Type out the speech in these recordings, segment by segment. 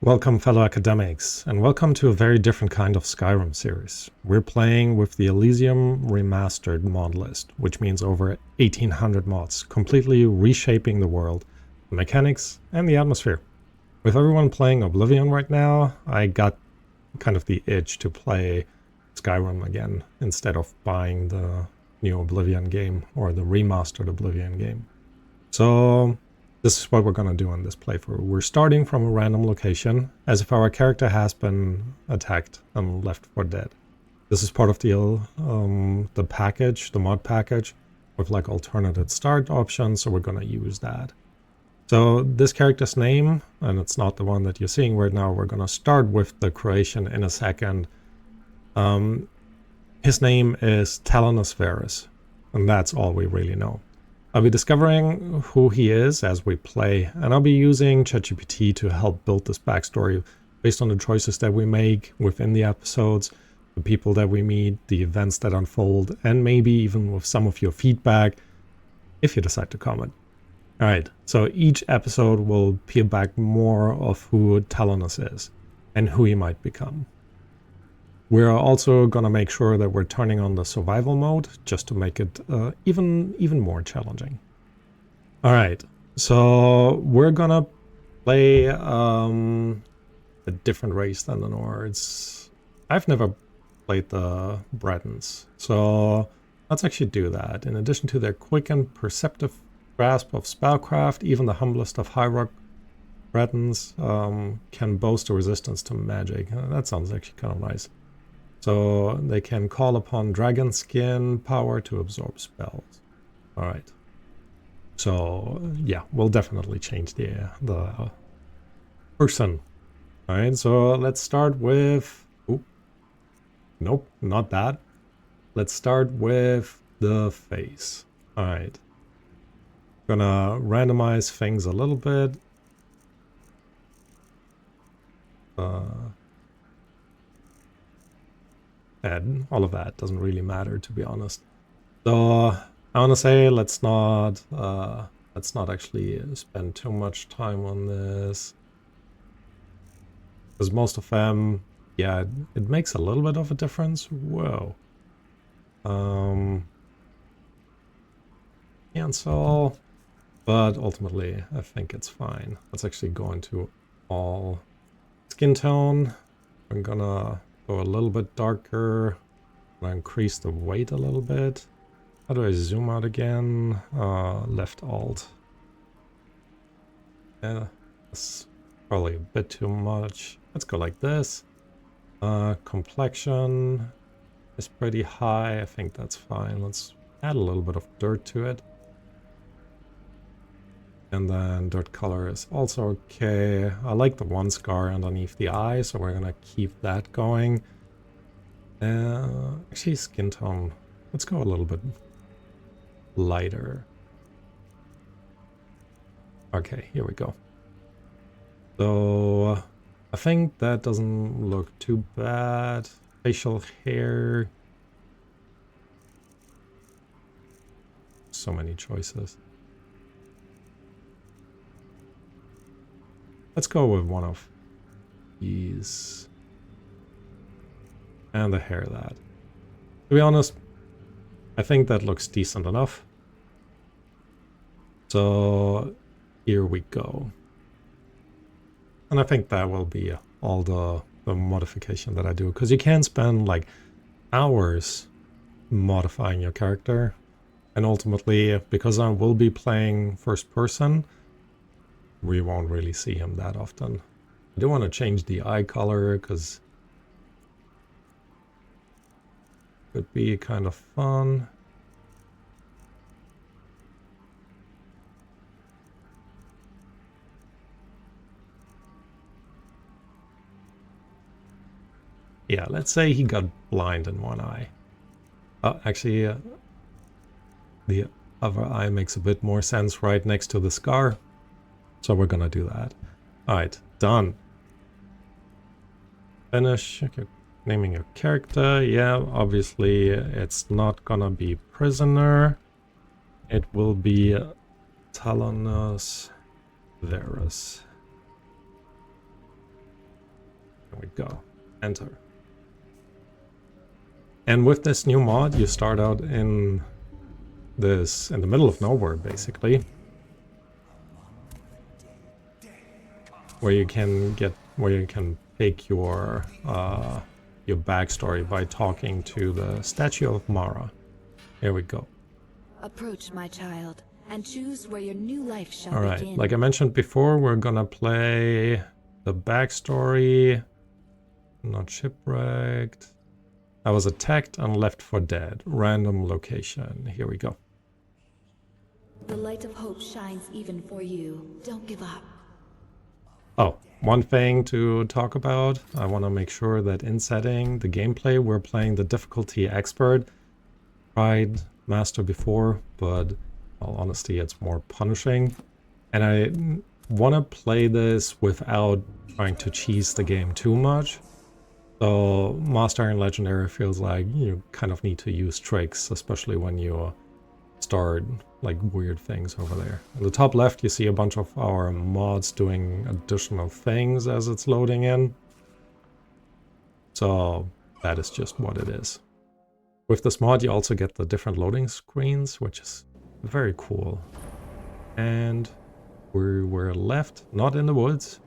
Welcome fellow academics, and welcome to a very different kind of Skyrim series. We're playing with the Elysium Remastered mod list, which means over 1800 mods, completely reshaping the world, the mechanics, and the atmosphere. With everyone playing Oblivion right now, I got kind of the itch to play Skyrim again, instead of buying the new Oblivion game, or the remastered Oblivion game. So this is what we're going to do in this playthrough. We're starting from a random location, as if our character has been attacked and left for dead. This is part of the package, the mod package, with like alternative start options, so we're going to use that. So this character's name, and it's not the one that you're seeing right now, we're going to start with the creation in a second. His name is Varys, and that's all we really know. I'll be discovering who he is as we play, and I'll be using ChatGPT to help build this backstory based on the choices that we make within the episodes, the people that we meet, the events that unfold, and maybe even with some of your feedback, if you decide to comment. Alright, so each episode will peel back more of who Talonus is, and who he might become. We're also going to make sure that we're turning on the survival mode, just to make it even more challenging. Alright, so we're going to play a different race than the Nords. I've never played the Bretons, so let's actually do that. In addition to their quick and perceptive grasp of spellcraft, even the humblest of high rock Bretons can boast a resistance to magic. That sounds actually kind of nice. So they can call upon dragon skin power to absorb spells. Alright. So yeah, we'll definitely change the person. Alright, so let's start with... Oop. Nope, not that. Let's start with the face. Alright. Gonna randomize things a little bit. And all of that doesn't really matter, to be honest. So I want to say let's not actually spend too much time on this, because most of them, yeah, it makes a little bit of a difference. Whoa. Cancel, but ultimately I think it's fine. Let's actually go into all skin tone. I'm gonna go a little bit darker. I'm gonna increase the weight a little bit. How do I zoom out again? Left alt. Yeah, that's probably a bit too much. Let's go like this. Complexion is pretty high. I think that's fine. Let's add a little bit of dirt to it. And then dirt color is also okay. I like the one scar underneath the eye, so we're gonna keep that going. Actually, skin tone. Let's go a little bit lighter. Okay, here we go. So I think that doesn't look too bad. Facial hair. So many choices. Let's go with one of these. And the hair that. To be honest, I think that looks decent enough. So here we go. And I think that will be all the modification that I do. Because you can spend like hours modifying your character. And ultimately, because I will be playing first person, we won't really see him that often. I do want to change the eye color because it could be kind of fun. Yeah, let's say he got blind in one eye. Actually, the other eye makes a bit more sense right next to the scar. So we're gonna do that. Alright, done. Finish naming your character. Yeah, obviously it's not gonna be prisoner. It will be Talonus Varys. go. Enter. And with this new mod, you start out in the middle of nowhere, basically. Where you can pick your backstory by talking to the statue of Mara. Here we go. Approach, my child, and choose where your new life shall Alright, begin. like I mentioned before, we're gonna play the backstory. Not shipwrecked. I was attacked and left for dead. Random location. Here we go. The light of hope shines even for you. Don't give up. Oh, one thing to talk about. I want to make sure that in setting the gameplay, we're playing the difficulty expert. Tried master before, but in all honesty, it's more punishing. And I want to play this without trying to cheese the game too much. So master and legendary feels like you kind of need to use tricks, especially when you start like weird things over there. In the top left, you see a bunch of our mods doing additional things as it's loading in. So that is just what it is. With this mod, you also get the different loading screens, which is very cool. And we're left, not in the woods,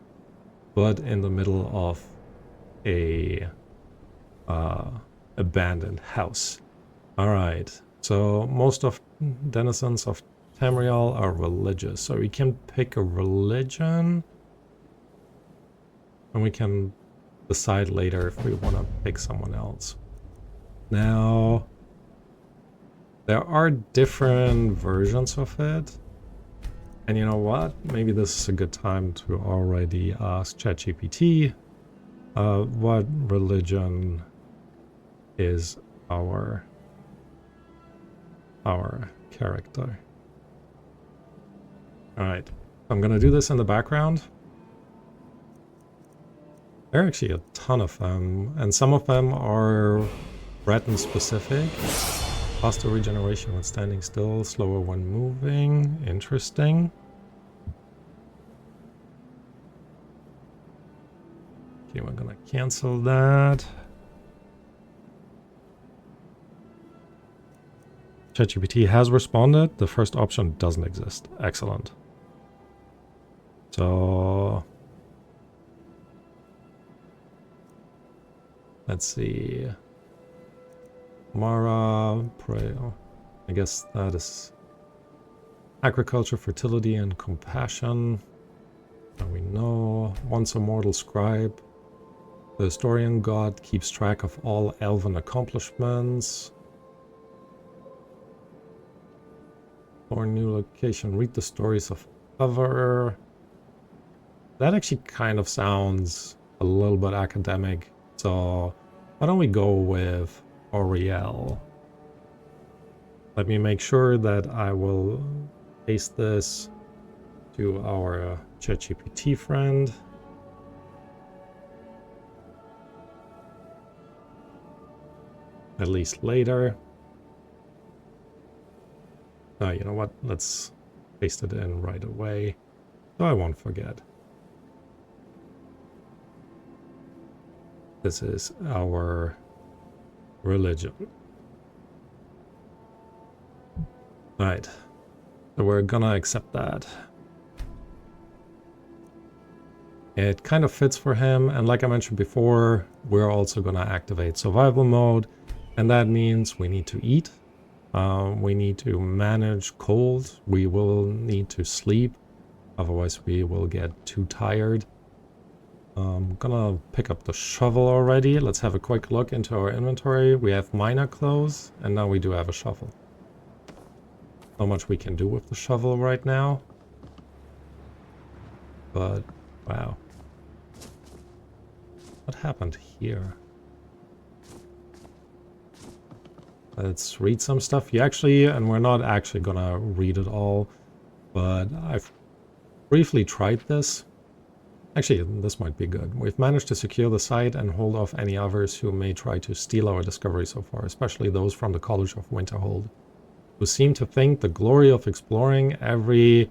but in the middle of a abandoned house. All right. So most of denizens of Tamriel are religious. So we can pick a religion. And we can decide later if we want to pick someone else. Now, there are different versions of it. And you know what? Maybe this is a good time to already ask ChatGPT what religion is our character. Alright, I'm gonna do this in the background. There are actually a ton of them, and some of them are Breton specific. Faster regeneration when standing still, slower when moving. Interesting. Okay, we're gonna cancel that. ChatGPT has responded. The first option doesn't exist. Excellent. So let's see. Mara, pray. Oh, I guess that is agriculture, fertility, and compassion. And we know. Once a mortal scribe. The historian god keeps track of all elven accomplishments. Or new location. Read the stories of other. That actually kind of sounds a little bit academic. So why don't we go with Oriel? Let me make sure that I will paste this to our ChatGPT friend. At least later. You know what? Let's paste it in right away, so I won't forget. This is our religion. Right. So we're gonna accept that. It kind of fits for him, and like I mentioned before, we're also gonna activate survival mode, and that means we need to eat. We need to manage cold. We will need to sleep. Otherwise we will get too tired. I'm gonna pick up the shovel already. Let's have a quick look into our inventory. We have miner clothes, and now we do have a shovel. Not much we can do with the shovel right now. But, wow. What happened here? Let's read some stuff. You actually, and we're not actually gonna read it all, but I've briefly tried this. Actually, this might be good. We've managed to secure the site and hold off any others who may try to steal our discovery so far, especially those from the College of Winterhold, who seem to think the glory of exploring every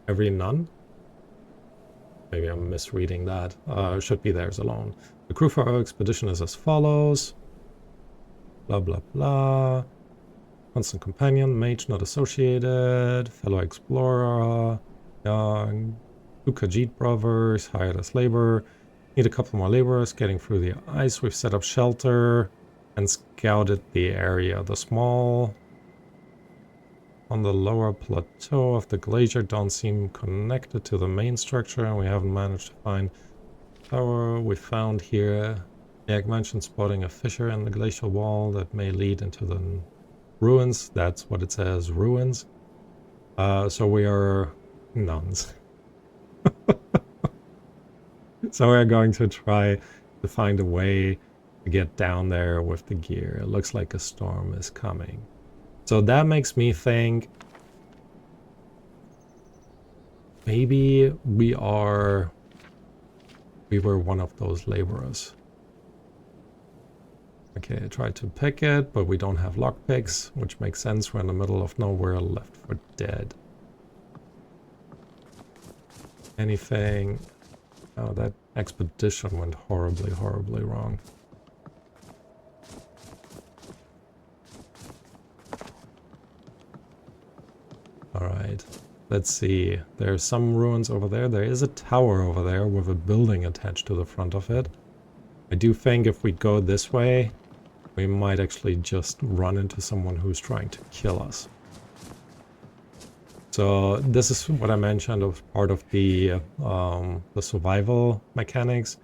nun? Maybe I'm misreading that. Should be theirs alone. The crew for our expedition is as follows. Blah, blah, blah. Constant companion, mage not associated, fellow explorer, young, two Khajiit brothers, hired as labor. Need a couple more laborers, getting through the ice. We've set up shelter and scouted the area. The small on the lower plateau of the glacier don't seem connected to the main structure, and we haven't managed to find the tower we found here. Jack mentioned spotting a fissure in the glacial wall that may lead into the ruins. That's what it says, ruins. So we are nuns. So we're going to try to find a way to get down there with the gear. It looks like a storm is coming. So that makes me think maybe we were one of those laborers. Okay, I tried to pick it, but we don't have lockpicks, which makes sense. We're in the middle of nowhere, left for dead. Anything? Oh, that expedition went horribly, horribly wrong. Alright, let's see. There's some ruins over there. There is a tower over there with a building attached to the front of it. I do think if we go this way, we might actually just run into someone who's trying to kill us. So this is what I mentioned as part of the survival mechanics.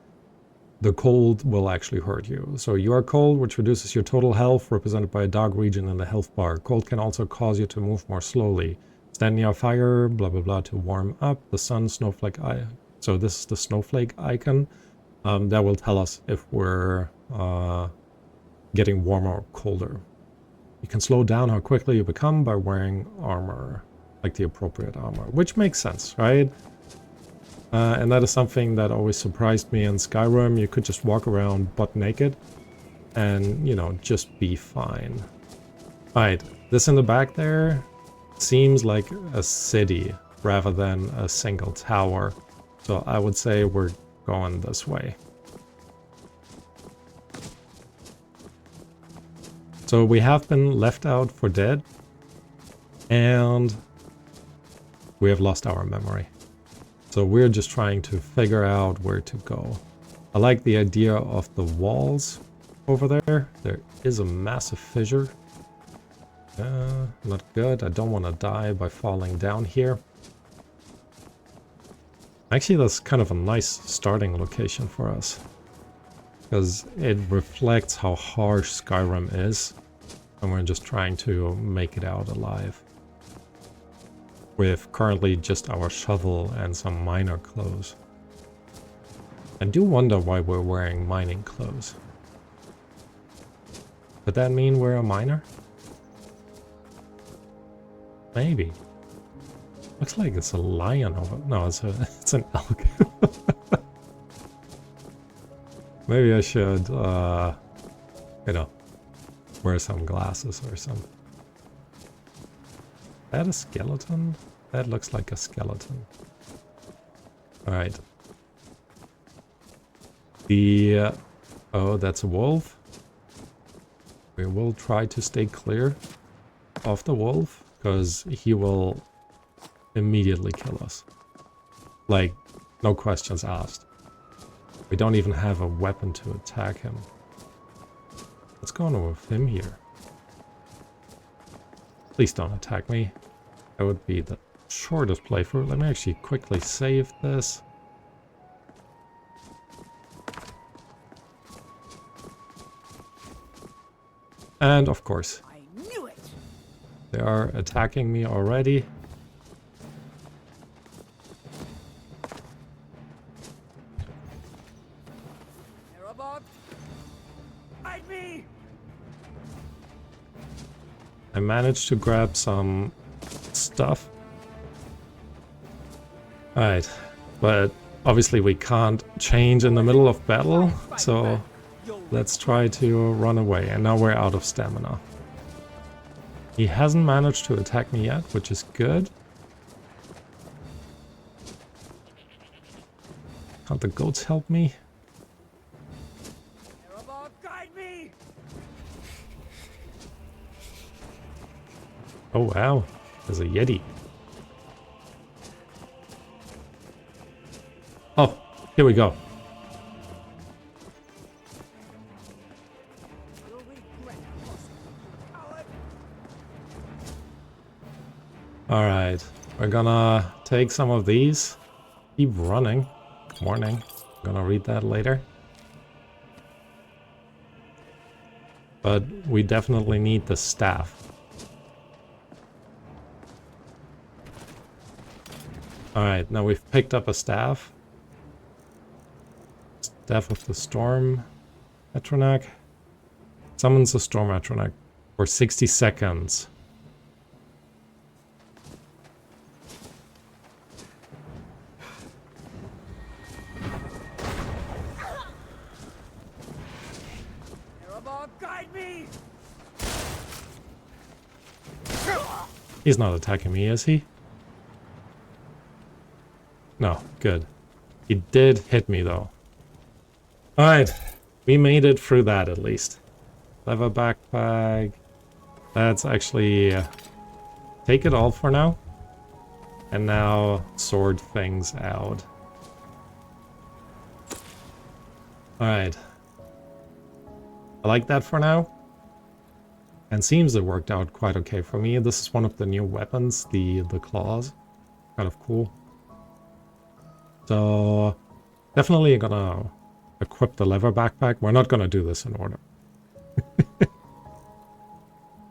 The cold will actually hurt you. So you are cold, which reduces your total health, represented by a dark region in the health bar. Cold can also cause you to move more slowly. Stand near fire, blah blah blah, to warm up. The sun, snowflake eye. So this is the snowflake icon. That will tell us if we're getting warmer or colder. You can slow down how quickly you become by wearing armor, like the appropriate armor, which makes sense, right? And that is something that always surprised me in Skyrim. You could just walk around butt naked and, you know, just be fine. Alright, this in the back there seems like a city rather than a single tower. So I would say we're going this way. So we have been left out for dead, and we have lost our memory. So we're just trying to figure out where to go. I like the idea of the walls over there. There is a massive fissure. Not good. I don't want to die by falling down here. Actually, that's kind of a nice starting location for us, because it reflects how harsh Skyrim is, and we're just trying to make it out alive. With currently just our shovel and some miner clothes. I do wonder why we're wearing mining clothes. Could that mean we're a miner? Maybe. Looks like it's a lion over... No, it's an elk. Maybe I should, you know, wear some glasses or something. Is that a skeleton? That looks like a skeleton. Alright. The... oh, that's a wolf. We will try to stay clear of the wolf, because he will immediately kill us. Like, no questions asked. We don't even have a weapon to attack him. What's going on with him here? Please don't attack me. That would be the shortest playthrough. Let me actually quickly save this. And of course, I knew it. They are attacking me already. I managed to grab some stuff. Alright, but obviously we can't change in the middle of battle, so let's try to run away. And now we're out of stamina. He hasn't managed to attack me yet, which is good. Can't the goats help me? Guide me. Oh wow, there's a Yeti. Oh, here we go. Alright, we're gonna take some of these. Keep running. Morning. I'm gonna read that later. But we definitely need the staff. Alright, now we've picked up a staff. Staff of the Storm Atronach. Summons the Storm Atronach for 60 seconds. Guide me. He's not attacking me, is he? No, good. He did hit me, though. Alright, we made it through that, at least. Leather backpack. That's actually... take it all for now. And now sort things out. Alright. I like that for now. And seems it worked out quite okay for me. This is one of the new weapons, the claws. Kind of cool. So, definitely gonna equip the leather backpack. We're not gonna do this in order.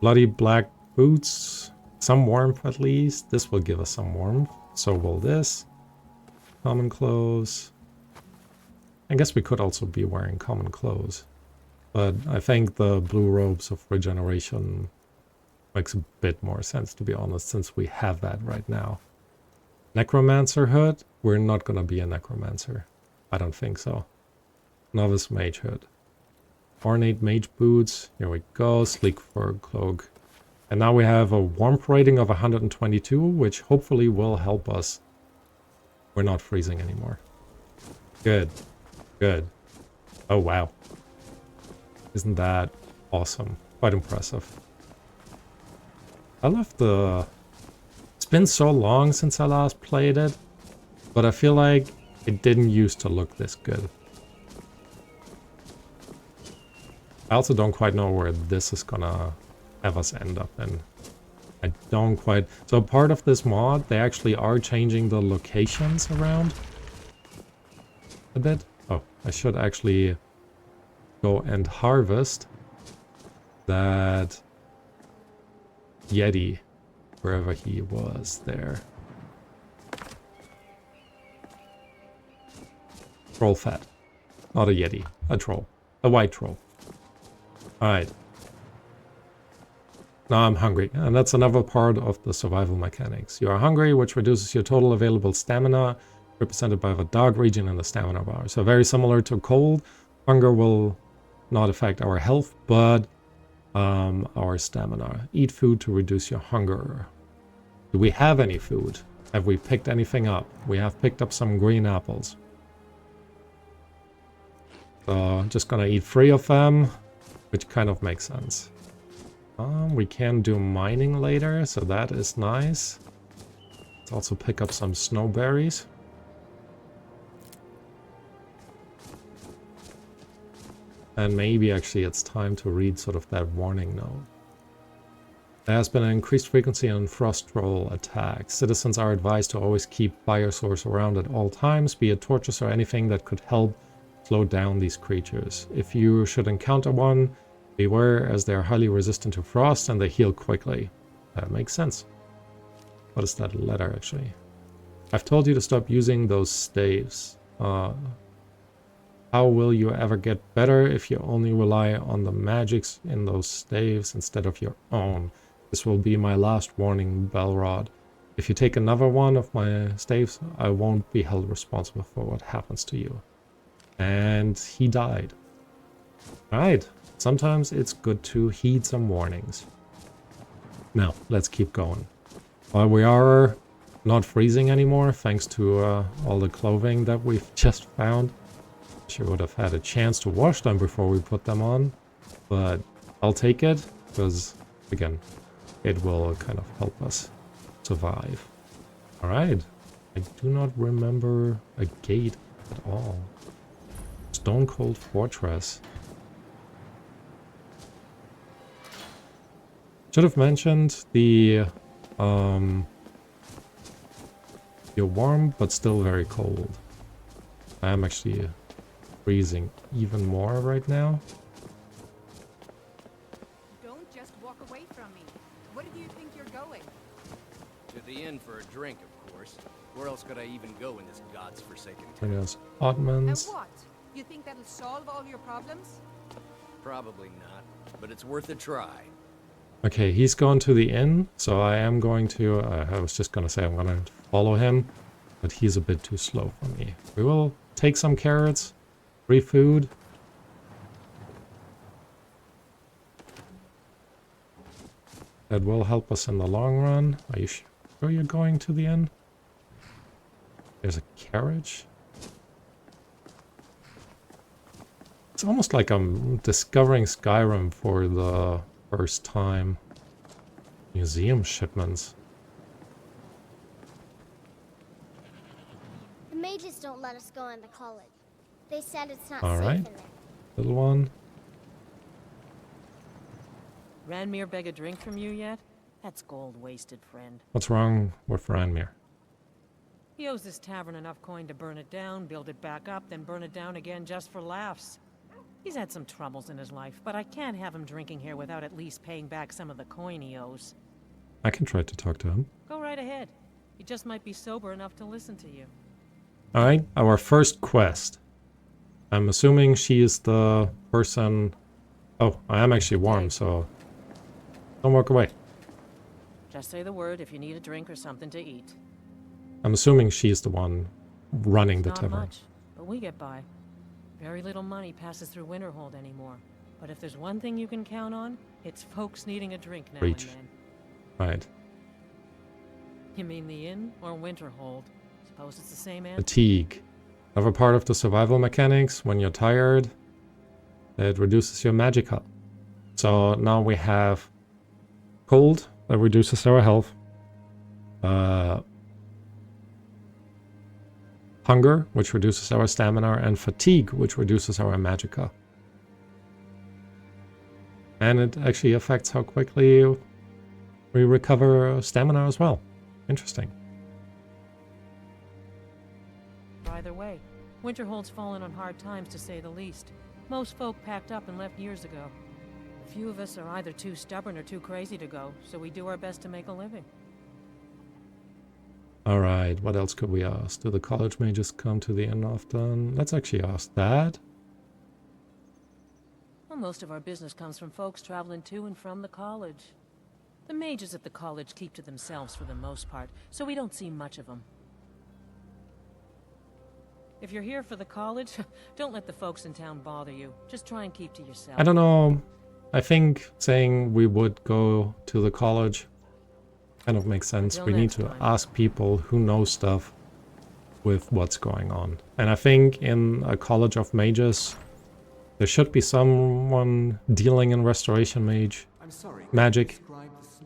Bloody black boots. Some warmth at least. This will give us some warmth. So will this. Common clothes. I guess we could also be wearing common clothes. But I think the blue robes of regeneration makes a bit more sense, to be honest, since we have that right now. Necromancer hood? We're not gonna be a necromancer. I don't think so. Novice mage hood. Ornate mage boots. Here we go. Sleek fur cloak. And now we have a warmth rating of 122, which hopefully will help us. We're not freezing anymore. Good. Good. Oh, wow. Isn't that awesome? Quite impressive. I love the... It's been so long since I last played it, but I feel like it didn't used to look this good. I also don't quite know where this is gonna have us end up in. I don't quite... So part of this mod, they actually are changing the locations around a bit. Oh, I should actually go and harvest that Yeti, wherever he was there. Troll fat. Not a Yeti, a troll. A white troll. Alright. Now I'm hungry, and that's another part of the survival mechanics. You are hungry, which reduces your total available stamina, represented by the dark region in the stamina bar. So very similar to cold, hunger will not affect our health, but our stamina. Eat food to reduce your hunger. Do we have any food? Have we picked anything up? We have picked up some green apples. So just gonna eat 3 of them, which kind of makes sense. We can do mining later, so that is nice. Let's also pick up some snowberries. And maybe actually it's time to read sort of that warning note. There has been an increased frequency in frost troll attacks. Citizens are advised to always keep fire source around at all times, be it torches or anything that could help slow down these creatures. If you should encounter one, beware, as they are highly resistant to frost and they heal quickly. That makes sense. What is that letter actually? I've told you to stop using those staves. How will you ever get better if you only rely on the magics in those staves instead of your own? This will be my last warning, Belrod. If you take another one of my staves, I won't be held responsible for what happens to you. And he died. Alright, sometimes it's good to heed some warnings. Now, let's keep going. While we are not freezing anymore, thanks to all the clothing that we've just found. She would have had a chance to wash them before we put them on, but I'll take it, because, again, it will kind of help us survive. Alright, I do not remember a gate at all. Stone Cold Fortress. Should have mentioned the you're warm but still very cold. I am actually freezing even more right now. Don't just walk away from me. Where do you think you're going? To the inn for a drink, of course. Where else could I even go in this god's forsaken And town? there's And Ottomans. what? You think that'll solve all your problems? Probably not, but it's worth a try. Okay, he's gone to the inn, so I am going to... I was just gonna say I'm gonna follow him, but he's a bit too slow for me. We will take some carrots, free food. That will help us in the long run. Are you sure you're going to the inn? There's a carriage. It's almost like I'm discovering Skyrim for the first time. Museum shipments. The mages don't let us go into college. They said it's not All safe right. in there. Little one. Ranmir beg a drink from you yet? That's gold wasted, friend. What's wrong with Ranmir? He owes this tavern enough coin to burn it down, build it back up, then burn it down again just for laughs. He's had some troubles in his life, but I can't have him drinking here without at least paying back some of the coin he owes. I can try to talk to him. Go right ahead. He just might be sober enough to listen to you. Alright, our first quest. I'm assuming she is the person... Oh, I am actually warm, so... Don't walk away. Just say the word if you need a drink or something to eat. I'm assuming she's the one running the Not tavern. much, but we get by. Very little money passes through Winterhold anymore. But if there's one thing you can count on, it's folks needing a drink now Preach. and then. Right. You mean the inn or Winterhold? Suppose it's the same answer. Fatigue. Another part of the survival mechanics. When you're tired, it reduces your magicka. So now we have cold, that reduces our health. Hunger, which reduces our stamina, and fatigue, which reduces our magicka. And it actually affects how quickly we recover stamina as well. Interesting. Either way, Winterhold's fallen on hard times to say the least. Most folk packed up and left years ago. A few of us are either too stubborn or too crazy to go, so we do our best to make a living. Alright, what else could we ask? Do the college mages come to the inn often? Let's actually ask that. Well, most of our business comes from folks traveling to and from the college. The mages at the college keep to themselves for the most part, so we don't see much of them. If you're here for the college, don't let the folks in town bother you. Just try and keep to yourself. I don't know. I think saying we would go to the college kind of makes sense. Until We need next to time. ask people who know stuff with what's going on. And I think in a college of mages, there should be someone dealing in restoration magic.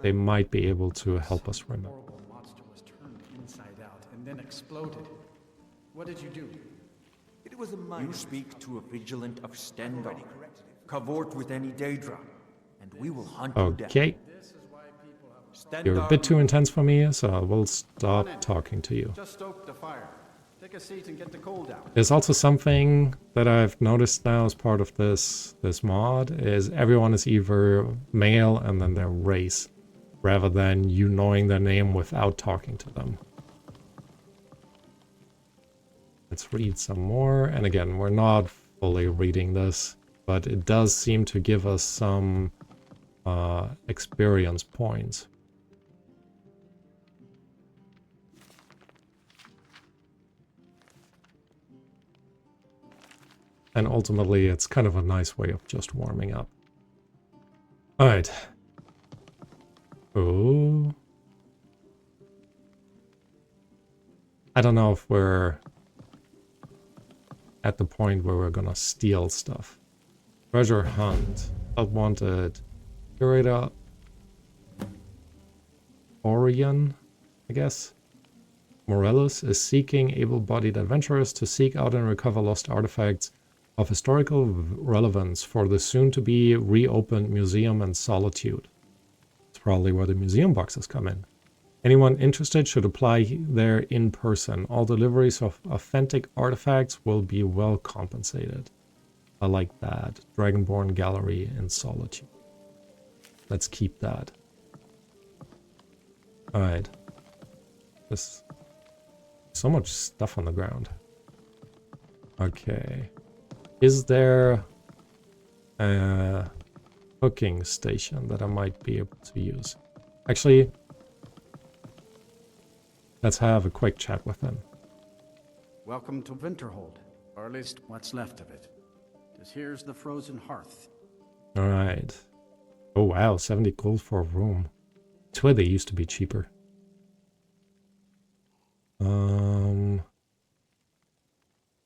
They might be able to help us remember. Horrible monster was turned inside out and then exploded. What did you do? It was a minor. You speak to a vigilant of Stendal. Cavort with any Daedra, and we will hunt you down. Okay, you're a bit too intense for me, so I will stop talking to you. Just stoke the fire. Take a seat and get the cold out. There's also something that I've noticed now as part of this mod, is everyone is either male and then their race, rather than you knowing their name without talking to them. Let's read some more, and again, we're not fully reading this, but it does seem to give us some experience points. And ultimately, it's kind of a nice way of just warming up. Alright. Oh. I don't know if we're at the point where we're gonna steal stuff. Treasure hunt. Unwanted. Curator Orion, I guess. Morellis is seeking able-bodied adventurers to seek out and recover lost artifacts of historical relevance for the soon-to-be reopened Museum and Solitude. It's probably where the museum boxes come in. Anyone interested should apply there in person. All deliveries of authentic artifacts will be well compensated. I like that. Dragonborn Gallery in Solitude. Let's keep that. Alright. There's so much stuff on the ground. Okay. Is there a cooking station that I might be able to use? Actually, let's have a quick chat with them. Welcome to Winterhold, or at least what's left of it. This here's the frozen hearth. Alright. Oh wow, 70 gold for a room. It's where they used to be cheaper.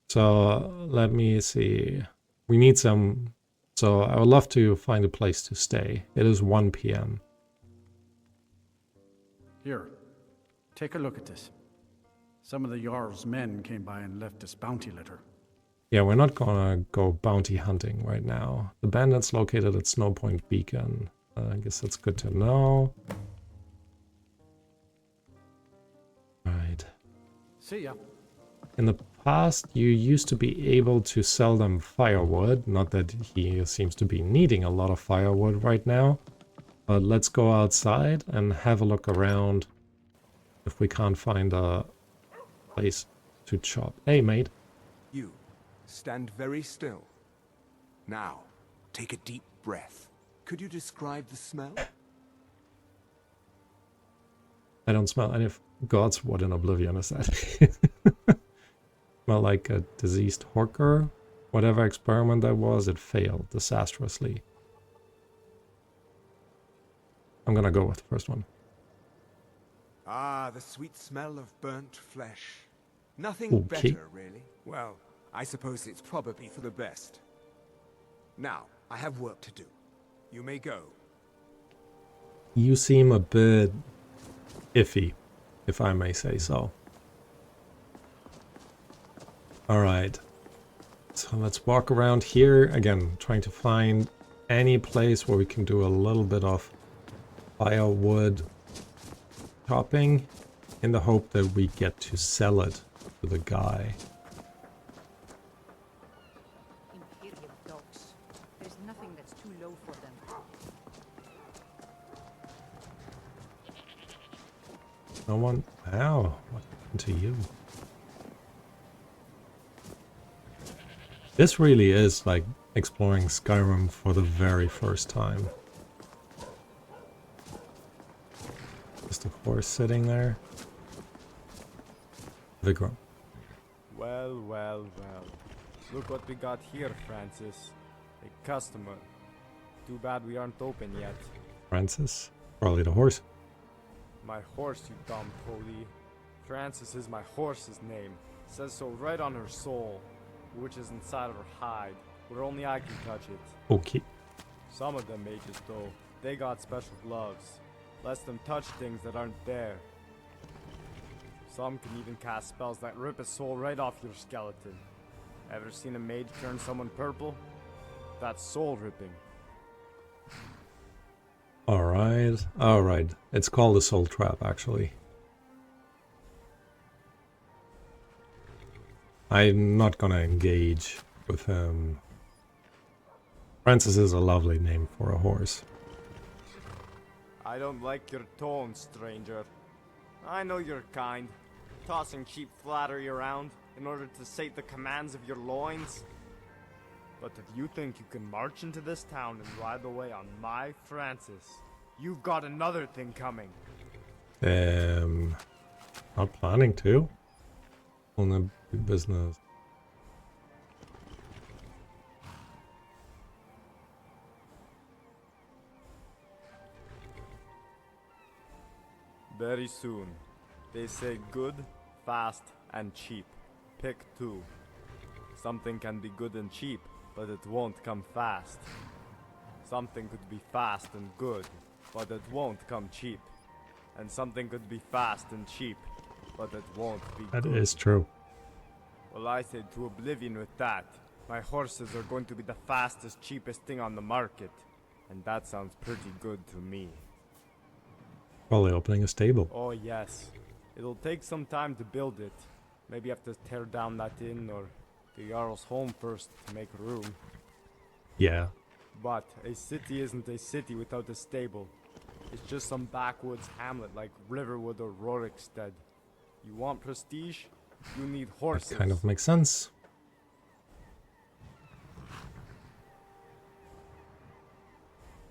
So let me see. We need some. So I would love to find a place to stay. It is 1 p.m. Here, take a look at this. Some of the Jarl's men came by and left this bounty letter. Yeah, we're not gonna go bounty hunting right now. The bandits located at Snowpoint Beacon. I guess that's good to know. Right. See ya. In the past, you used to be able to sell them firewood. Not that he seems to be needing a lot of firewood right now. But let's go outside and have a look around if we can't find a place to chop. Hey, mate. You stand very still. Now, take a deep breath. Could you describe the smell? I don't smell any of God's what in Oblivion is that? Smell like a diseased horker. Whatever experiment that was, it failed disastrously. I'm gonna go with the first one. Ah, the sweet smell of burnt flesh. Nothing Okay. better, really. Well, I suppose it's probably for the best. Now, I have work to do. You may go. You seem a bit iffy, if I may say so. Alright. So let's walk around here. Again, trying to find any place where we can do a little bit of firewood chopping in the hope that we get to sell it to the guy. Imperial dogs. There's nothing that's too low for them. No one? Ow, what happened to you? This really is like exploring Skyrim for the very first time. Just a horse sitting there. Vigrum. Well, well, well. Look what we got here, Francis. A customer. Too bad we aren't open yet. Francis? Probably the horse. My horse, you dumb toady. Francis is my horse's name. Says so right on her soul, which is inside of her hide, where only I can touch it. Okay. Some of them mages, though, they got special gloves. Lest them touch things that aren't there. Some can even cast spells that rip a soul right off your skeleton. Ever seen a mage turn someone purple? That's soul ripping. Alright. Alright. It's called a soul trap, actually. I'm not gonna engage with him. Francis is a lovely name for a horse. I don't like your tone, stranger. I know you're kind, tossing cheap flattery around in order to sate the commands of your loins. But if you think you can march into this town and ride away on my Francis, you've got another thing coming. Not planning to. On the business. Very soon. They say good fast and cheap. Pick two. Something can be good and cheap, but it won't come fast. Something could be fast and good, but it won't come cheap. And something could be fast and cheap, but it won't be That good. is true. Well, I said to Oblivion with that. My horses are going to be the fastest, cheapest thing on the market. And that sounds pretty good to me. Probably opening a stable. Oh yes. It'll take some time to build it. Maybe have to tear down that inn or the Jarl's home first to make room. Yeah. But a city isn't a city without a stable. It's just some backwoods hamlet like Riverwood or Rorikstead. You want prestige? You need horses. That kind of makes sense.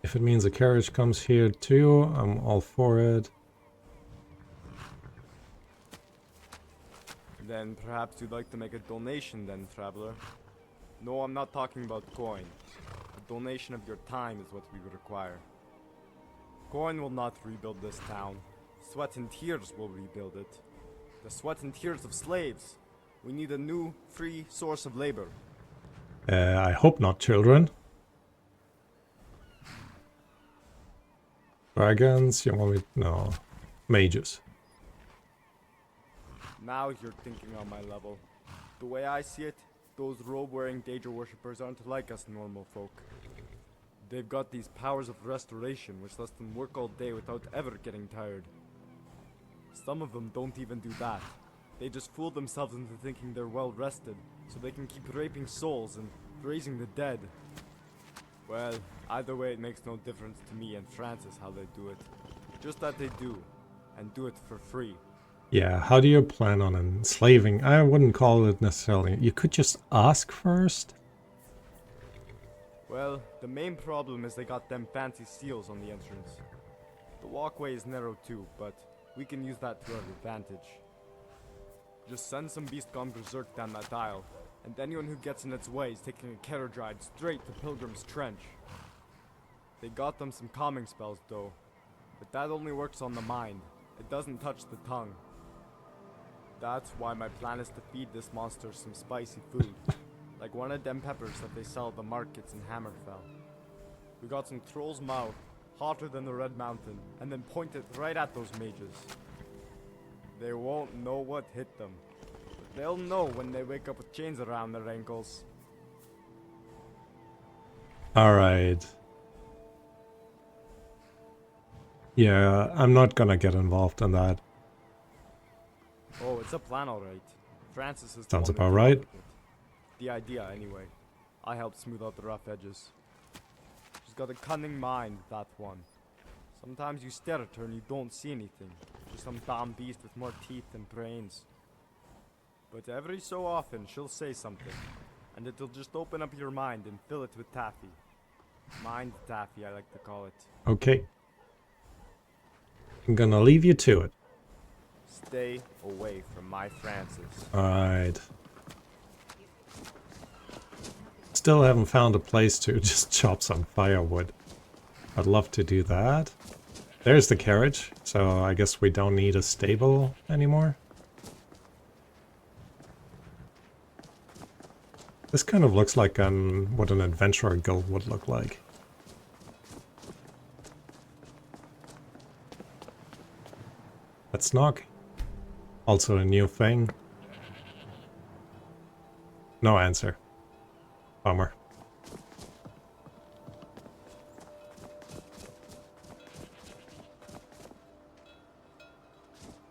If it means a carriage comes here too, I'm all for it. Then perhaps you'd like to make a donation then, traveler. No, I'm not talking about coin. A donation of your time is what we would require. Coin will not rebuild this town. Sweat and tears will rebuild it. The sweat and tears of slaves. We need a new, free source of labor. I hope not, children. Dragons? You want me? No. Mages. Now you're thinking on my level. The way I see it, those robe-wearing Daedra worshippers aren't like us normal folk. They've got these powers of restoration which lets them work all day without ever getting tired. Some of them don't even do that. They just fool themselves into thinking they're well rested, so they can keep raping souls and raising the dead. Well, either way it makes no difference to me and Francis how they do it. Just that they do, and do it for free. Yeah, how do you plan on enslaving? I wouldn't call it necessarily. You could just ask first. Well, the main problem is they got them fancy seals on the entrance. The walkway is narrow too, but we can use that to our advantage. Just send some beast gone berserk down that aisle, and anyone who gets in its way is taking a carriage ride straight to Pilgrim's Trench. They got them some calming spells though, but that only works on the mind. It doesn't touch the tongue. That's why my plan is to feed this monster some spicy food, like one of them peppers that they sell at the markets in Hammerfell. We got some troll's mouth, hotter than the Red Mountain, and then point it right at those mages. They won't know what hit them, but they'll know when they wake up with chains around their ankles. Alright. Yeah, I'm not gonna get involved in that. Oh, it's a plan alright. Francis is the Sounds one who about came right. up with it. The idea, anyway. I helped smooth out the rough edges. She's got a cunning mind, that one. Sometimes you stare at her and you don't see anything. Just some damn beast with more teeth than brains. But every so often, she'll say something. And it'll just open up your mind and fill it with taffy. Mind taffy, I like to call it. Okay. I'm gonna leave you to it. Stay away from my Francis. Alright. Still haven't found a place to just chop some firewood. I'd love to do that. There's the carriage, so I guess we don't need a stable anymore. This kind of looks like what an adventurer guild would look like. Let's knock. Also a new thing. No answer. Bummer.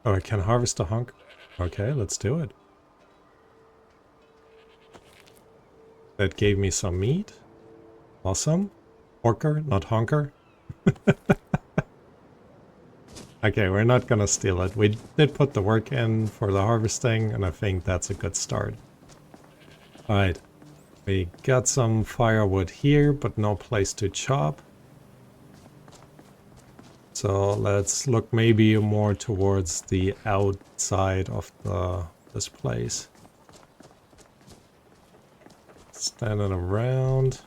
Oh, I can harvest a hunk. Okay, let's do it. That gave me some meat. Awesome. Porker, not honker. Okay, we're not gonna steal it. We did put the work in for the harvesting, and I think that's a good start. Alright. We got some firewood here, but no place to chop. So let's look maybe more towards the outside of this place. Standing around.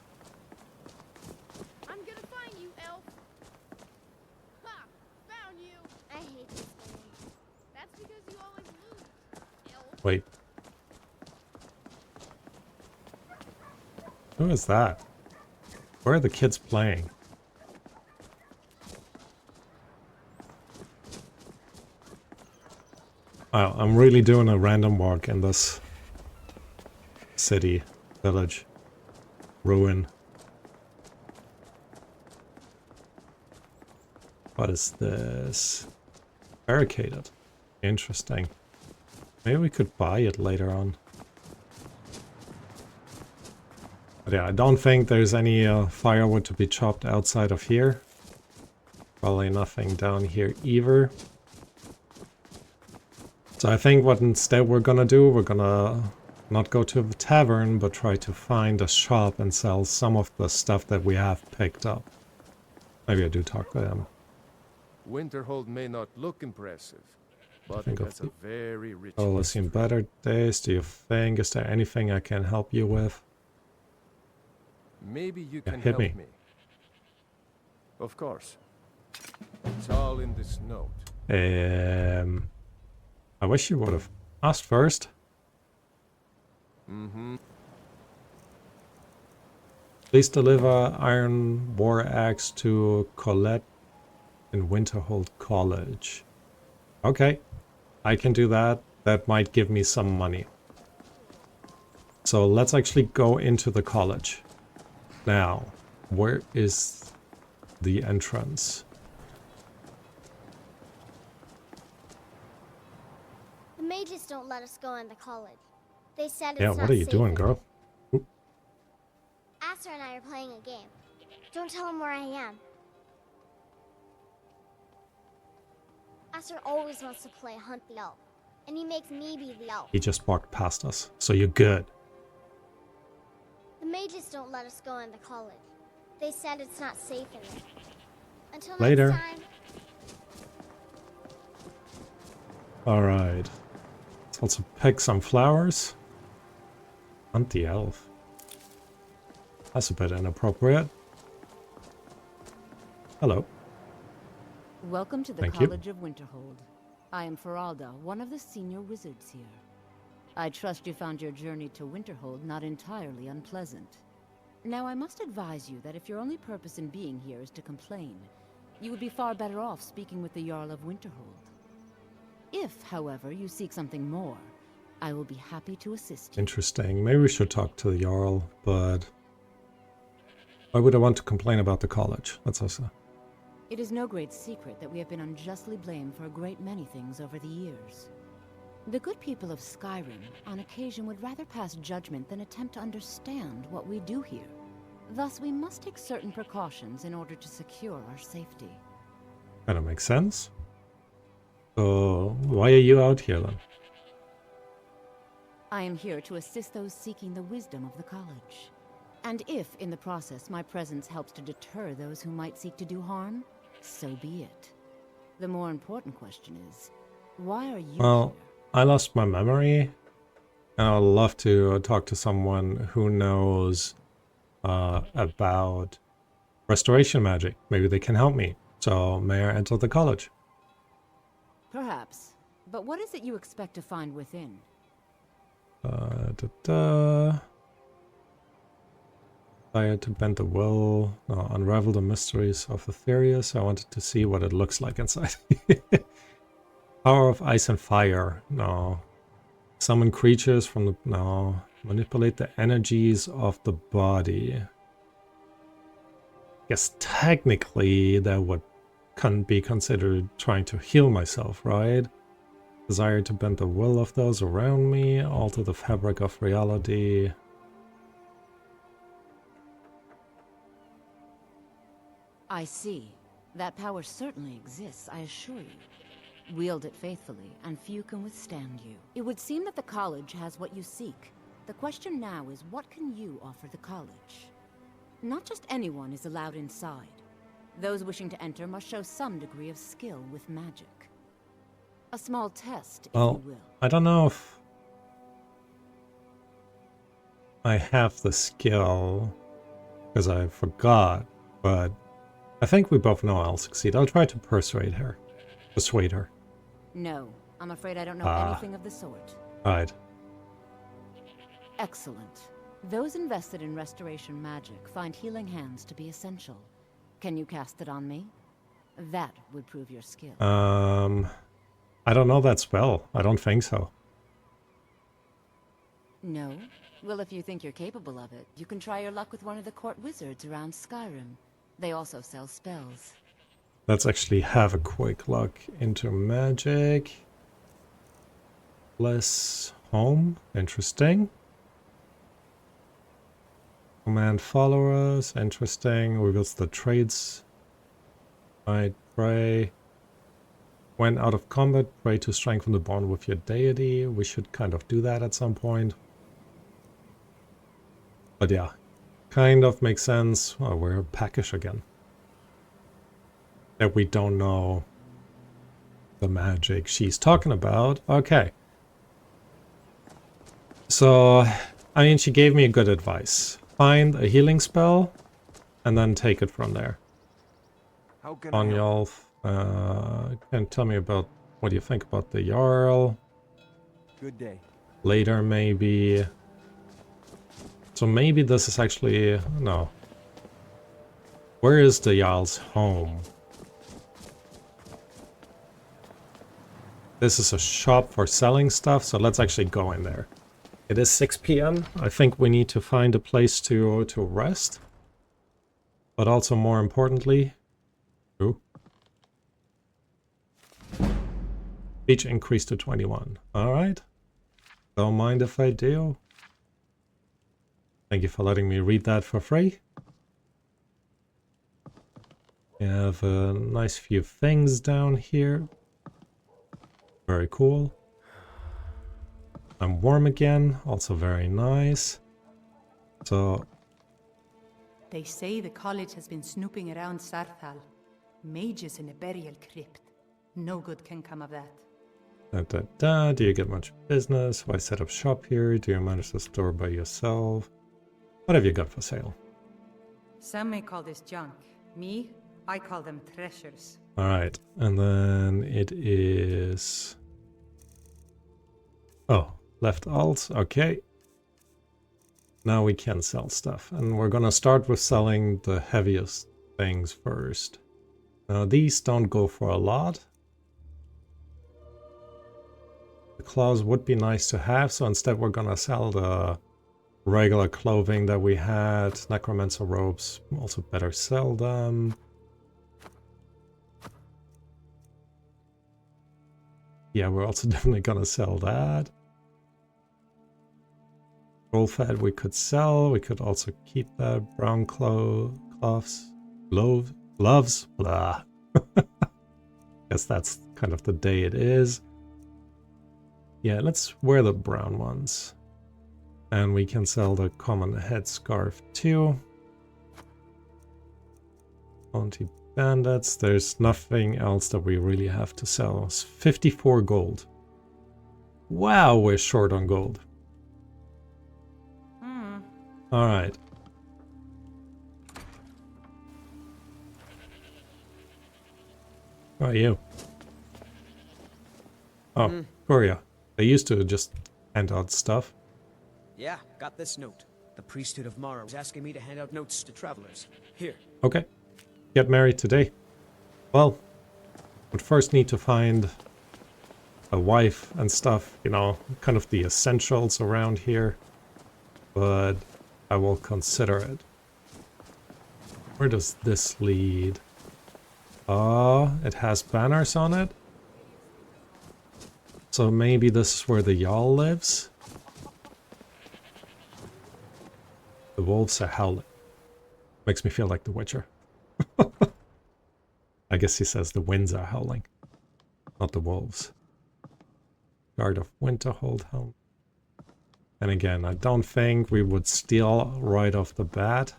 I'm gonna find you, elf. Ha! Found you. I hate this game. That's because you always lose. Who is that? Where are the kids playing? Wow, I'm really doing a random walk in this city, village, ruin. What is this? Barricaded. Interesting. Maybe we could buy it later on. But yeah, I don't think there's any firewood to be chopped outside of here. Probably nothing down here either. So I think what instead we're gonna do, we're gonna not go to the tavern, but try to find a shop and sell some of the stuff that we have picked up. Maybe I do talk to them. Winterhold may not look impressive, but Think it of has a very rich Elysium better days. Do you think, is there anything I can help you with? Maybe you Yeah, can hit help me. me. Of course. It's all in this note. I wish you would have asked first. Mm-hmm. Please deliver Iron War Axe to Colette in Winterhold College. Okay, I can do that. That might give me some money. So let's actually go into the college. Now, where is the entrance? The mages don't let us go into college. They said it's Yeah, not what are you safe doing, in girl? there. Aster and I are playing a game. Don't tell him where I am. Aster always wants to play Hunt the Elf, and he makes me be the elf. He just walked past us, so you're good. The mages don't let us go into college. They said it's not safe in there. Until Later. next time. Alright. Let's also pick some flowers. Hunt the elf. That's a bit inappropriate. Hello. Welcome to the Thank you. College of Winterhold. I am Feralda, one of the senior wizards here. I trust you found your journey to Winterhold not entirely unpleasant. Now, I must advise you that if your only purpose in being here is to complain, you would be far better off speaking with the Jarl of Winterhold. If, however, you seek something more, I will be happy to assist you. Interesting. Maybe we should talk to the Jarl, but why would I want to complain about the college? That's also... It is no great secret that we have been unjustly blamed for a great many things over the years. The good people of Skyrim, on occasion, would rather pass judgment than attempt to understand what we do here. Thus, we must take certain precautions in order to secure our safety. Kind of makes sense. So, why are you out here then? I am here to assist those seeking the wisdom of the college. And if, in the process, my presence helps to deter those who might seek to do harm, so be it. The more important question is, why are you Well, here? I lost my memory, and I'd love to talk to someone who knows about restoration magic. Maybe they can help me. So, may I enter the college? Perhaps. But what is it you expect to find within? Desire to bend the will, no, unravel the mysteries of Aetherius. I wanted to see what it looks like inside. Power of ice and fire, no. Summon creatures from the, no. Manipulate the energies of the body. Guess technically that would be considered trying to heal myself, right? Desire to bend the will of those around me, alter the fabric of reality. I see. That power certainly exists, I assure you. Wield it faithfully, and few can withstand you. It would seem that the college has what you seek. The question now is, what can you offer the college? Not just anyone is allowed inside. Those wishing to enter must show some degree of skill with magic. A small test, if you will. I don't know if I have the skill, because I forgot, but I think we both know I'll succeed. I'll try to persuade her. No, I'm afraid I don't know anything of the sort. Right. Excellent. Those invested in restoration magic find healing hands to be essential. Can you cast it on me? That would prove your skill. I don't know that spell. I don't think so. No? Well, if you think you're capable of it, you can try your luck with one of the court wizards around Skyrim. They also sell spells. Let's actually have a quick look into magic. Bless home. Interesting. Command followers. Interesting. Reveals the traits. Right, pray. When out of combat, pray to strengthen the bond with your deity. We should kind of do that at some point. But yeah, kind of makes sense. Oh, we're packish again. That we don't know the magic she's talking about. Okay. So, I mean, she gave me good advice. Find a healing spell, and then take it from there. On Yolf, can tell me about what you think about the Jarl. Good day. Later, maybe. So maybe this is actually... no. Where is the Jarl's home? This is a shop for selling stuff, so let's actually go in there. It is 6 PM. I think we need to find a place to rest. But also more importantly... ooh. Speech increased to 21. Alright. Don't mind if I do. Thank you for letting me read that for free. We have a nice few things down here. Very cool. I'm warm again, also very nice. So... They say the college has been snooping around Sarthal. Mages in a burial crypt. No good can come of that. Do you get much business? Why set up shop here? Do you manage the store by yourself? What have you got for sale? Some may call this junk. Me, I call them treasures. Alright, and then it is... oh, left alt, okay. Now we can sell stuff, and we're gonna start with selling the heaviest things first. Now these don't go for a lot. The claws would be nice to have, so instead we're gonna sell the regular clothing that we had. Necromancer robes, also better sell them. Yeah, we're also definitely gonna sell that. Roll fat we could sell. We could also keep that. Brown gloves, blah. Guess that's kind of the day it is. Yeah, let's wear the brown ones. And we can sell the common headscarf too. Bounty bandits. There's nothing else that we really have to sell. It's 54 gold. Wow, we're short on gold. Alright. How are you? Oh, Korea. They used to just hand out stuff. Yeah, got this note. The priesthood of Mara was asking me to hand out notes to travelers. Here. Okay. Get married today. Well, would first need to find a wife and stuff, you know, kind of the essentials around here. But I will consider it. Where does this lead? Oh, it has banners on it. So maybe this is where the Jarl lives? The wolves are howling. Makes me feel like The Witcher. I guess he says the winds are howling, not the wolves. Guard of Winterhold helm. And again, I don't think we would steal right off the bat.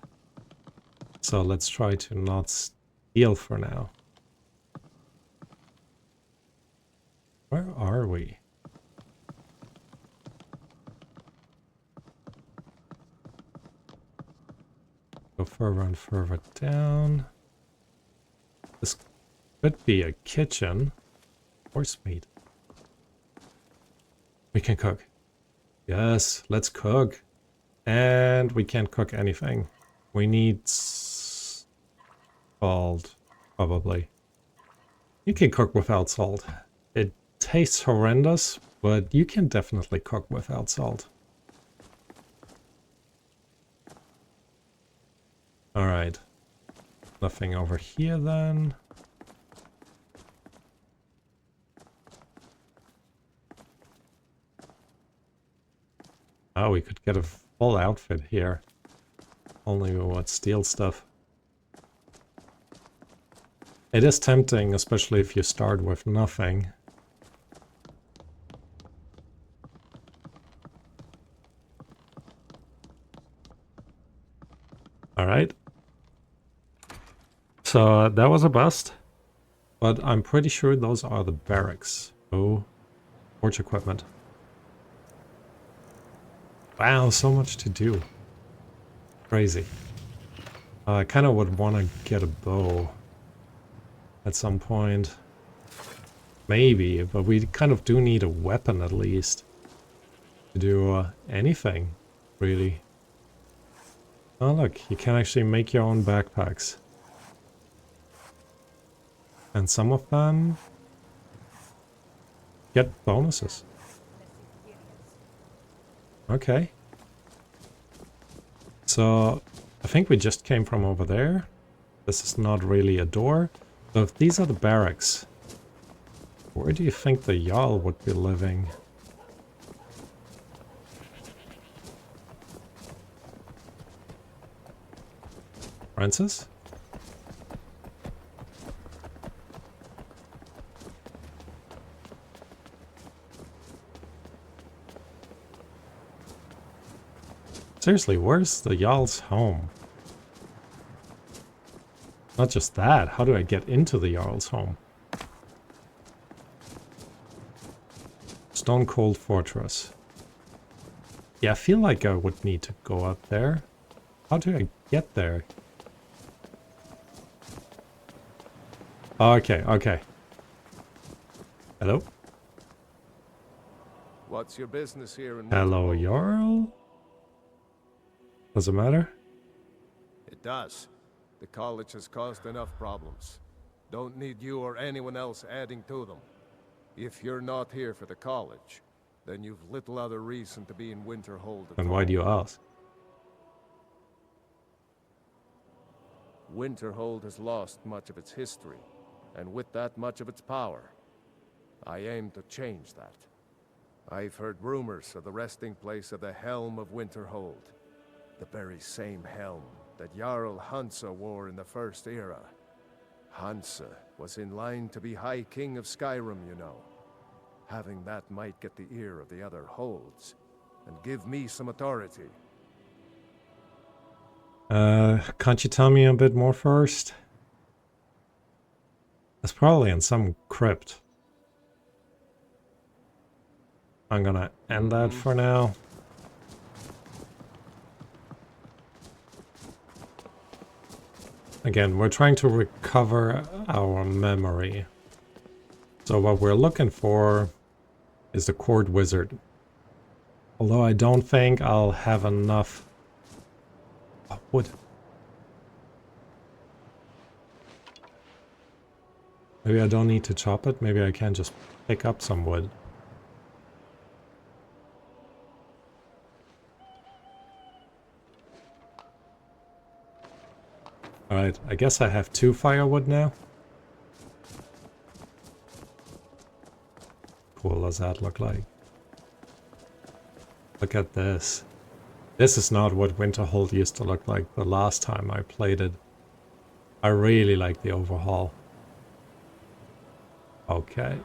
So let's try to not steal for now. Where are we? Go further and further down. This could be a kitchen. Horse meat. We can cook. Yes, let's cook. And we can't cook anything. We need salt, probably. You can cook without salt. It tastes horrendous, but you can definitely cook without salt. Alright. Nothing over here then. Oh, we could get a full outfit here. Only with steel stuff. It is tempting, especially if you start with nothing. Alright. So that was a bust. But I'm pretty sure those are the barracks. Oh, forge equipment. Wow, so much to do. Crazy. I kind of would want to get a bow at some point. Maybe, but we kind of do need a weapon at least. To do anything, really. Oh look, you can actually make your own backpacks. And some of them get bonuses. Okay. So, I think we just came from over there. This is not really a door. So if these are the barracks, where do you think the Jarl would be living? Francis? Seriously, where's the Jarl's home? Not just that, how do I get into the Jarl's home? Stone Cold Fortress. Yeah, I feel like I would need to go up there. How do I get there? Okay, okay. Hello? What's your business here in Hello, Winterhold? Jarl? Does it matter? It does. The college has caused enough problems. Don't need you or anyone else adding to them. If you're not here for the college, then you've little other reason to be in Winterhold at And all. why do you ask? Winterhold has lost much of its history, and with that much of its power. I aim to change that. I've heard rumors of the resting place of the Helm of Winterhold. The very same helm that Jarl Hansa wore in the First Era. Hansa was in line to be High King of Skyrim, you know. Having that might get the ear of the other holds, and give me some authority. Can't you tell me a bit more first? It's probably in some crypt. I'm gonna end that for now. Again, we're trying to recover our memory. So what we're looking for is the Court Wizard. Although I don't think I'll have enough wood. Maybe I don't need to chop it. Maybe I can just pick up some wood. Alright, I guess I have 2 firewood now. Cool does that look like? Look at this. This is not what Winterhold used to look like the last time I played it. I really like the overhaul. Okay.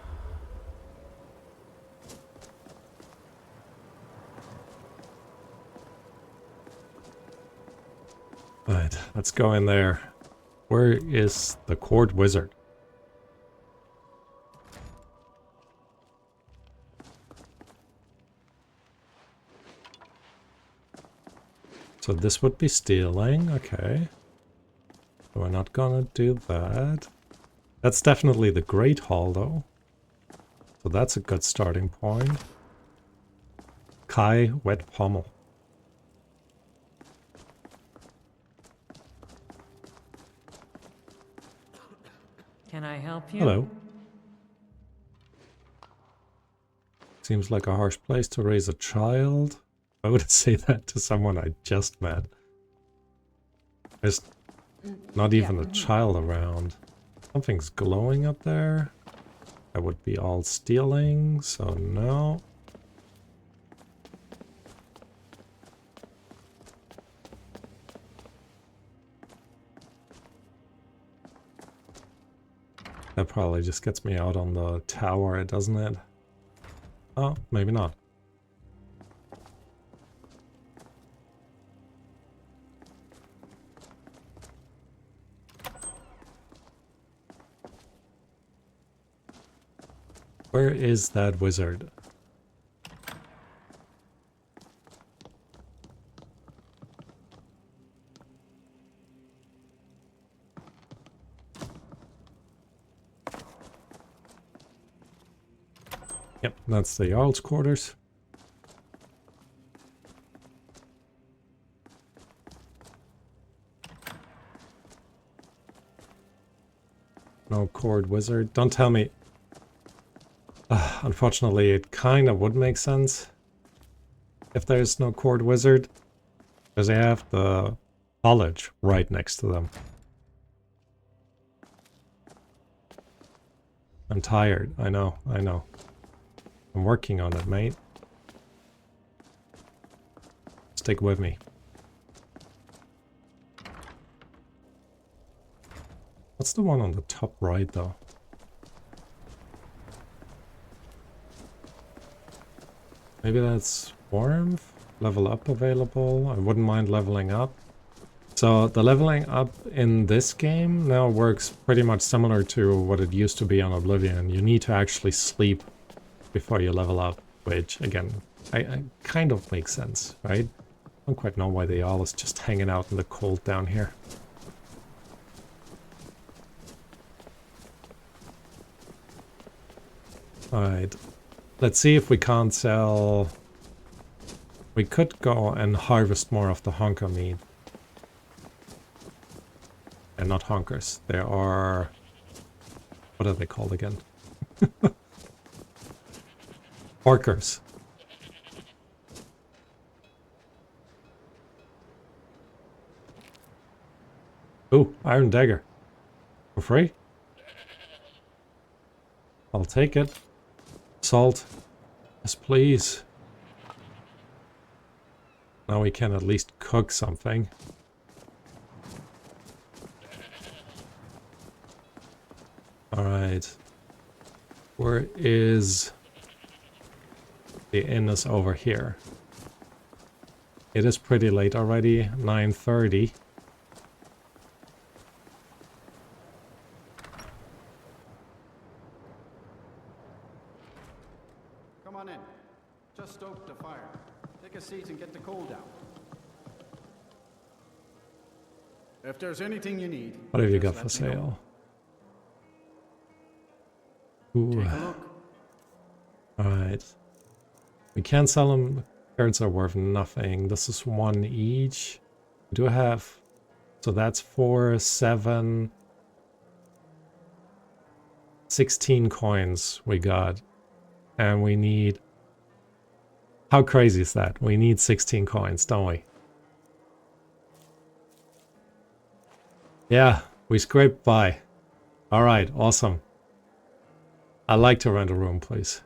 Right, let's go in there. Where is the Court Wizard? So this would be stealing, okay. So we're not gonna do that. That's definitely the Great Hall though. So that's a good starting point. Kai Wet Pommel. Can I help you? Hello. Seems like a harsh place to raise a child. I would say that to someone I just met. There's not even a child around. Something's glowing up there. That would be all stealing, so no. That probably just gets me out on the tower, doesn't it? Oh, maybe not. Where is that wizard? Yep, that's the Jarl's quarters. No cord wizard. Don't tell me. Unfortunately, it kind of would make sense if there's no cord wizard, because they have the college right next to them. I'm tired. I know. I'm working on it, mate. Stick with me. What's the one on the top right, though? Maybe that's warmth? Level up available? I wouldn't mind leveling up. So the leveling up in this game now works pretty much similar to what it used to be on Oblivion. You need to actually sleep before you level up, which again, I kind of makes sense, right? I don't quite know why they all is just hanging out in the cold down here. Alright, let's see if we can't sell... We could go and harvest more of the honker meat. And not honkers, they are... What are they called again? Orkers. Ooh, iron dagger. For free? I'll take it. Salt. Yes, please. Now we can at least cook something. Alright. Where is... The inn is over here. It is pretty late already, 9:30. Come on in. Just stoke the fire. Take a seat and get the coal down. If there's anything you need... What have you got for sale? Ooh. Take a look. Alright. We can't sell them. Cards are worth nothing. This is 1 each. We do have... So that's 4, 7... 16 coins we got. And we need... How crazy is that? We need 16 coins, don't we? Yeah, we scraped by. Alright, awesome. I'd like to rent a room, please.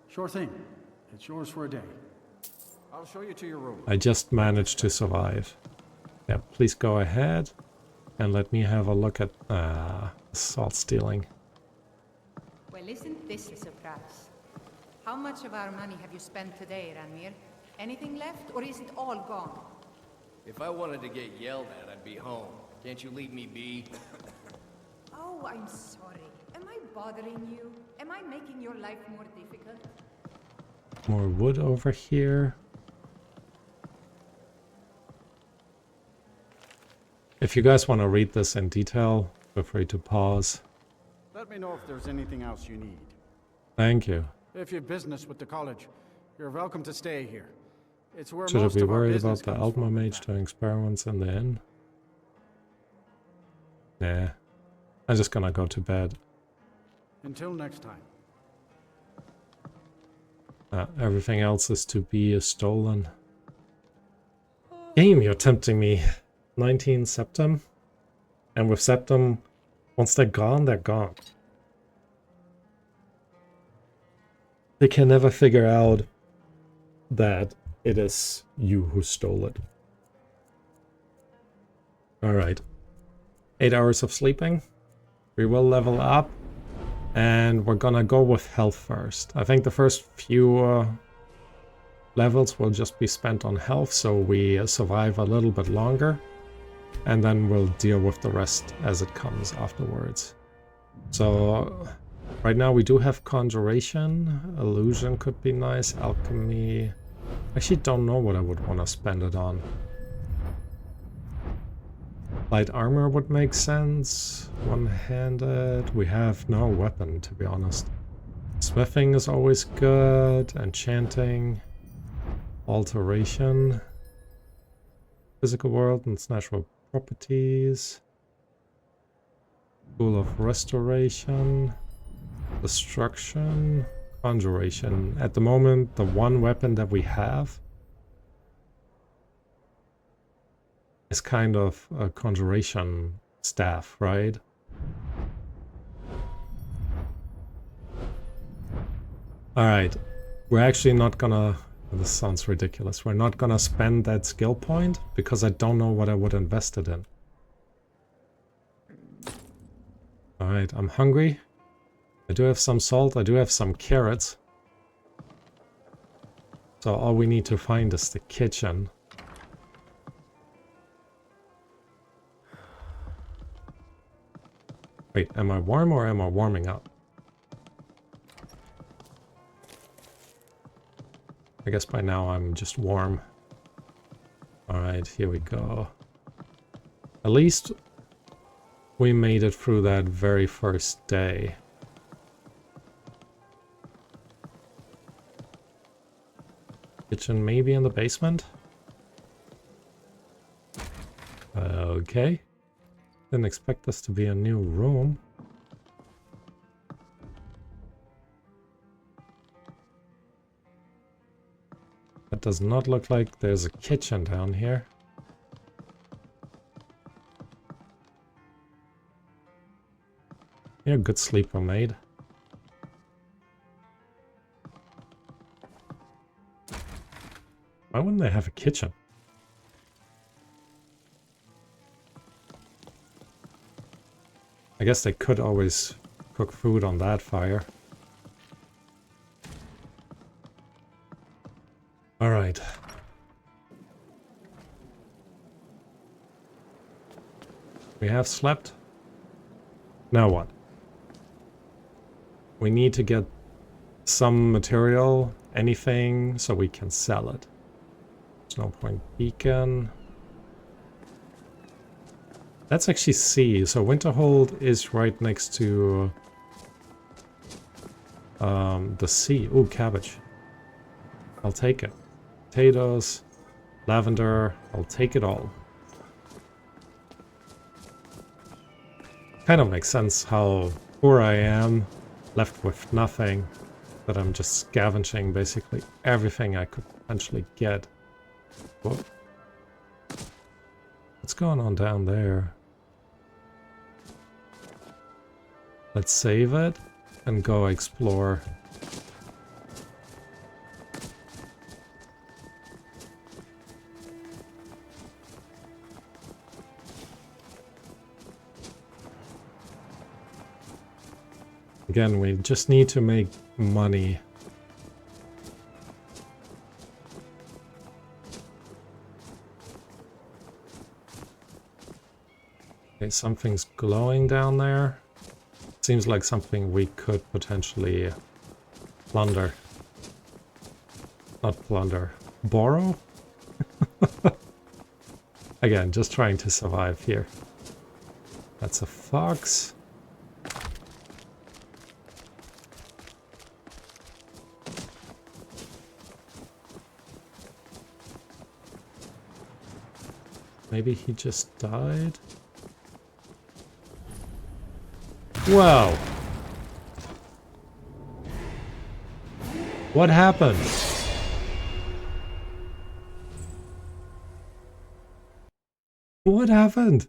Sure thing. It's yours for a day. I'll show you to your room. I just managed to survive. Yeah, please go ahead and let me have a look at salt stealing. Well, isn't this a surprise? How much of our money have you spent today, Ranmir? Anything left, or is it all gone? If I wanted to get yelled at, I'd be home. Can't you leave me be? Oh, I'm sorry. Am I bothering you? Am I making your life more difficult? More wood over here. If you guys want to read this in detail, feel free to pause. Let me know if there's anything else you need. Thank you. If you have business with the college, you're welcome to stay here. It's where Should I most be of our worried about business the comes Altma from. mage doing experiments in the inn? Nah. I'm just gonna go to bed. Until next time. Everything else is to be stolen. Game, you're tempting me. 19 Septem. And with Septem, once they're gone, they're gone. They can never figure out that it is you who stole it. Alright. 8 hours of sleeping. We will level up. And we're gonna go with health first. I think the first few levels will just be spent on health, so we survive a little bit longer. And then we'll deal with the rest as it comes afterwards. So, right now we do have Conjuration. Illusion could be nice. Alchemy. Actually don't know what I would want to spend it on. Light armor would make sense. One-handed. We have no weapon, to be honest. Smithing is always good. Enchanting. Alteration. Physical world and its natural properties. School of Restoration. Destruction. Conjuration. At the moment, the one weapon that we have is kind of a conjuration staff, right? Alright, we're actually not gonna... This sounds ridiculous. We're not gonna spend that skill point because I don't know what I would invest it in. Alright, I'm hungry. I do have some salt, I do have some carrots. So all we need to find is the kitchen. Wait, am I warm or am I warming up? I guess by now I'm just warm. Alright, here we go. At least we made it through that very first day. Kitchen maybe in the basement? Okay. Didn't expect this to be a new room. That does not look like there's a kitchen down here. You're a good sleeper, maid. Why wouldn't they have a kitchen? I guess they could always cook food on that fire. Alright. We have slept. Now what? We need to get some material, anything, so we can sell it. There's no point beacon. That's actually C, so Winterhold is right next to the sea. Ooh, cabbage. I'll take it. Potatoes, lavender, I'll take it all. Kind of makes sense how poor I am, left with nothing, that I'm just scavenging basically everything I could potentially get. Whoa. What's going on down there? Let's save it and go explore. Again, we just need to make money. Okay, something's glowing down there. Seems like something we could potentially plunder. Not plunder. Borrow? Again, just trying to survive here. That's a fox. Maybe he just died? Wow. What happened? What happened?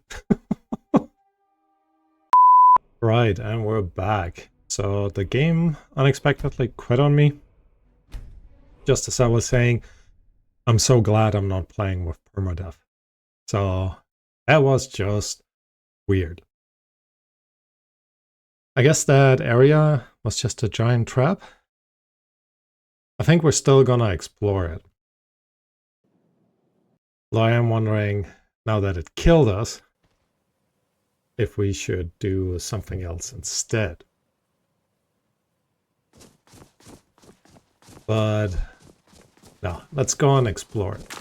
Right, and we're back. So the game unexpectedly quit on me. Just as I was saying, I'm so glad I'm not playing with permadeath. So that was just weird. I guess that area was just a giant trap. I think we're still gonna explore it. Though I am wondering, now that it killed us, if we should do something else instead. But no, let's go and explore it.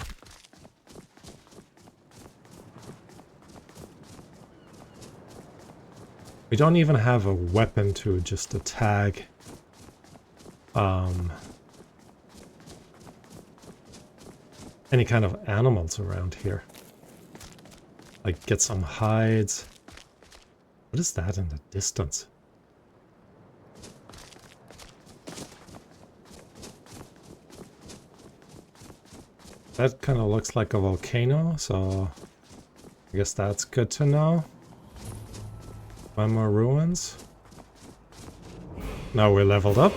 We don't even have a weapon to just attack any kind of animals around here. Like get some hides. What is that in the distance? That kind of looks like a volcano, so I guess that's good to know. One more ruins. Now we're leveled up.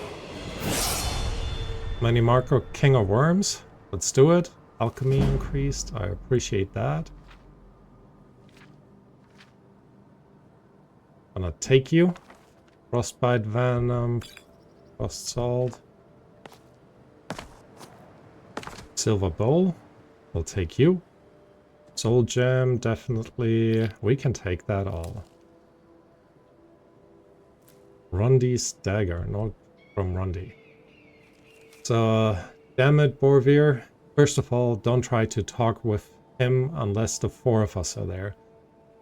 Mini marker, King of Worms. Let's do it. Alchemy increased. I appreciate that. Gonna take you. Frostbite Venom. Frost Salt. Silver Bowl. We'll take you. Soul Gem, definitely. We can take that all. Rundy's Dagger, not from Rundy. So, damn it, Borvir. First of all, don't try to talk with him unless the four of us are there.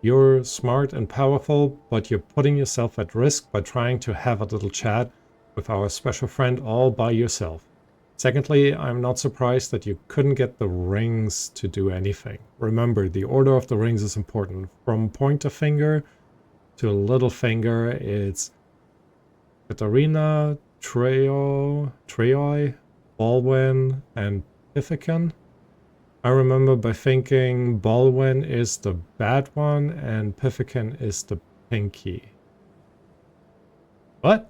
You're smart and powerful, but you're putting yourself at risk by trying to have a little chat with our special friend all by yourself. Secondly, I'm not surprised that you couldn't get the rings to do anything. Remember, the order of the rings is important. From pointer finger to little finger, it's Katarina, Treoi, Balwin, and Pifican. I remember by thinking Balwin is the bad one and Pifican is the pinky. What?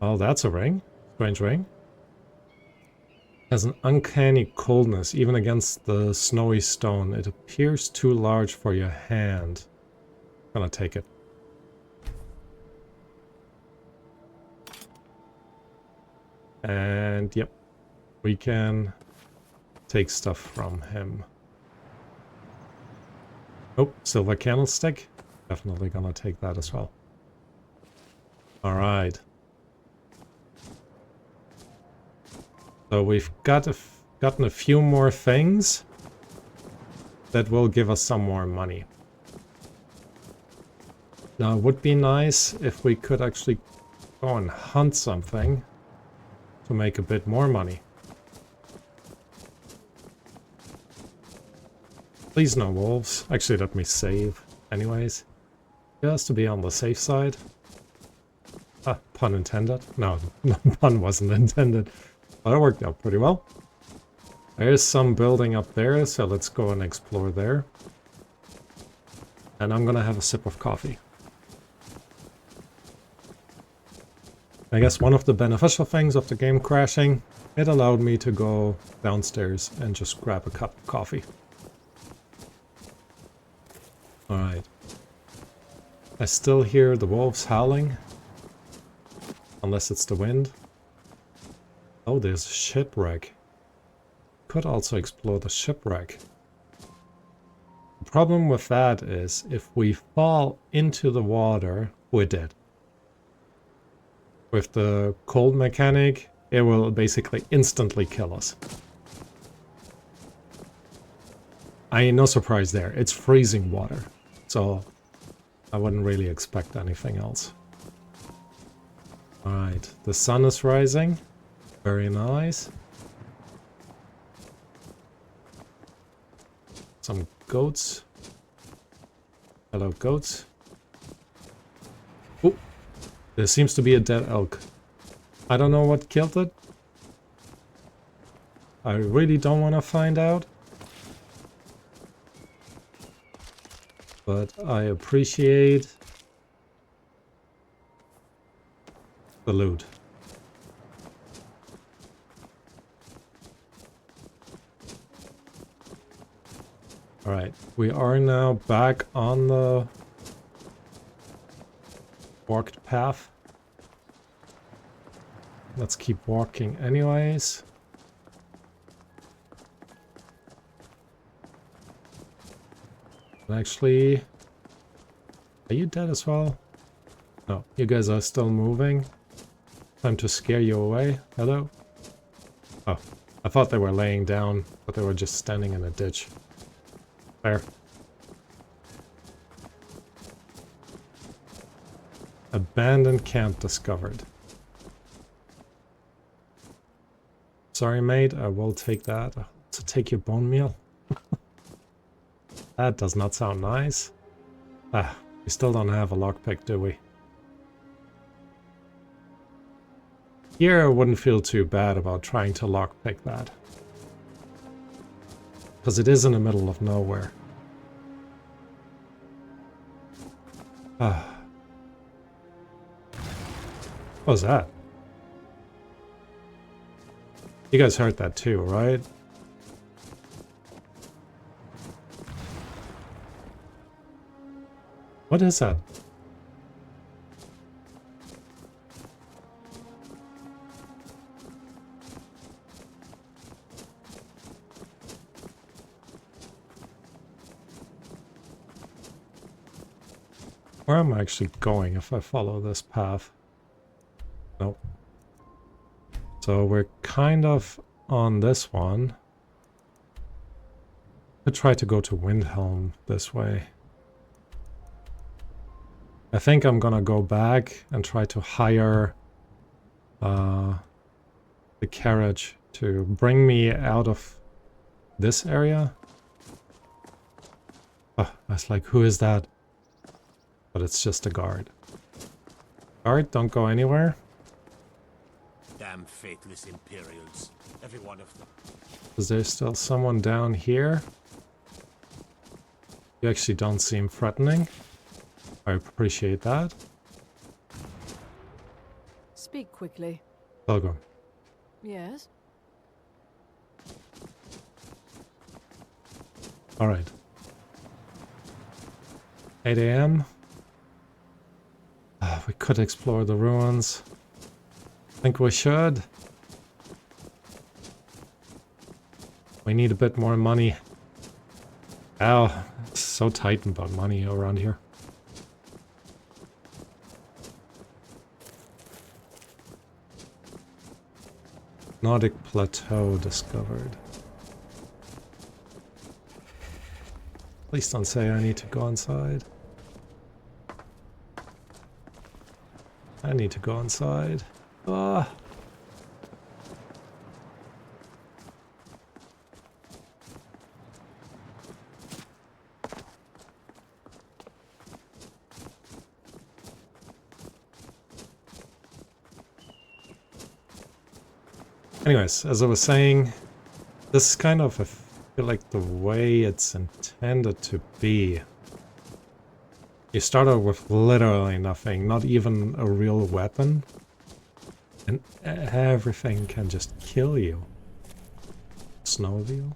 Oh, that's a ring. Strange ring. Has an uncanny coldness, even against the snowy stone. It appears too large for your hand. I'm gonna take it. And yep, we can take stuff from him. Oh, silver candlestick. Definitely gonna take that as well. Alright. So we've gotten a few more things that will give us some more money. Now it would be nice if we could actually go and hunt something to make a bit more money. Please no wolves. Actually, let me save anyways. Just to be on the safe side. Ah, pun intended. No, no pun wasn't intended. But it worked out pretty well. There's some building up there, so let's go and explore there. And I'm gonna have a sip of coffee. I guess one of the beneficial things of the game crashing, it allowed me to go downstairs and just grab a cup of coffee. Alright. I still hear the wolves howling. Unless it's the wind. Oh, there's a shipwreck. Could also explore the shipwreck. The problem with that is, if we fall into the water, we're dead. With the cold mechanic, it will basically instantly kill us. No surprise there, it's freezing water, so I wouldn't really expect anything else. Alright, the sun is rising. Very nice. Some goats. Hello, goats. Oh, there seems to be a dead elk. I don't know what killed it. I really don't want to find out. But I appreciate the loot. Alright, we are now back on the walked path. Let's keep walking anyways. And actually, are you dead as well? No, you guys are still moving. Time to scare you away. Hello? Oh, I thought they were laying down, but they were just standing in a ditch. Fair. Abandoned camp discovered. Sorry, mate, I will take that. To take your bone meal? That does not sound nice. Ah, we still don't have a lockpick, do we? Here I wouldn't feel too bad about trying to lockpick that. Because it is in the middle of nowhere. Ah. What was that? You guys heard that too, right? What is that? Where am I actually going if I follow this path? Nope. So we're kind of on this one. I try to go to Windhelm this way. I think I'm gonna go back and try to hire the carriage to bring me out of this area. Oh, I was like, who is that? But it's just a guard. Guard, don't go anywhere. Damn faithless Imperials. Every one of them. Is there still someone down here? You actually don't seem threatening. I appreciate that. Speak quickly. Pilgrim. Yes? Alright. 8 AM. We could explore the ruins. Think we should. We need a bit more money. Ow, it's so tight about money around here. Nordic Plateau discovered. Please don't say I need to go inside. I need to go inside. Ah. Anyways, as I was saying, this is kind of, I feel like, the way it's intended to be. You start out with literally nothing, not even a real weapon, and everything can just kill you. Snowmobile.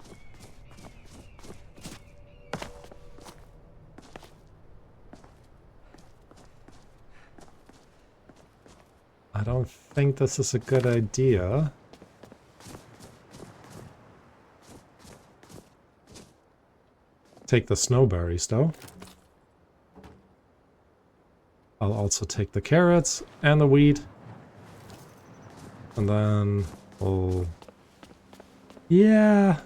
I don't think this is a good idea. Take the snowberries though. I'll also take the carrots and the wheat. And then we'll... Yeah!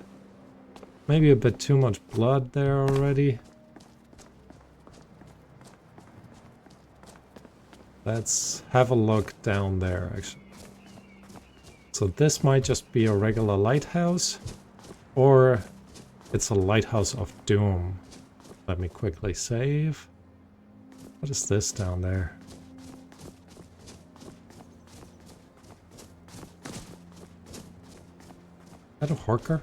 Maybe a bit too much blood there already. Let's have a look down there, actually. So this might just be a regular lighthouse. Or It's a lighthouse of doom. Let me quickly save. What is this down there? Is that a horker?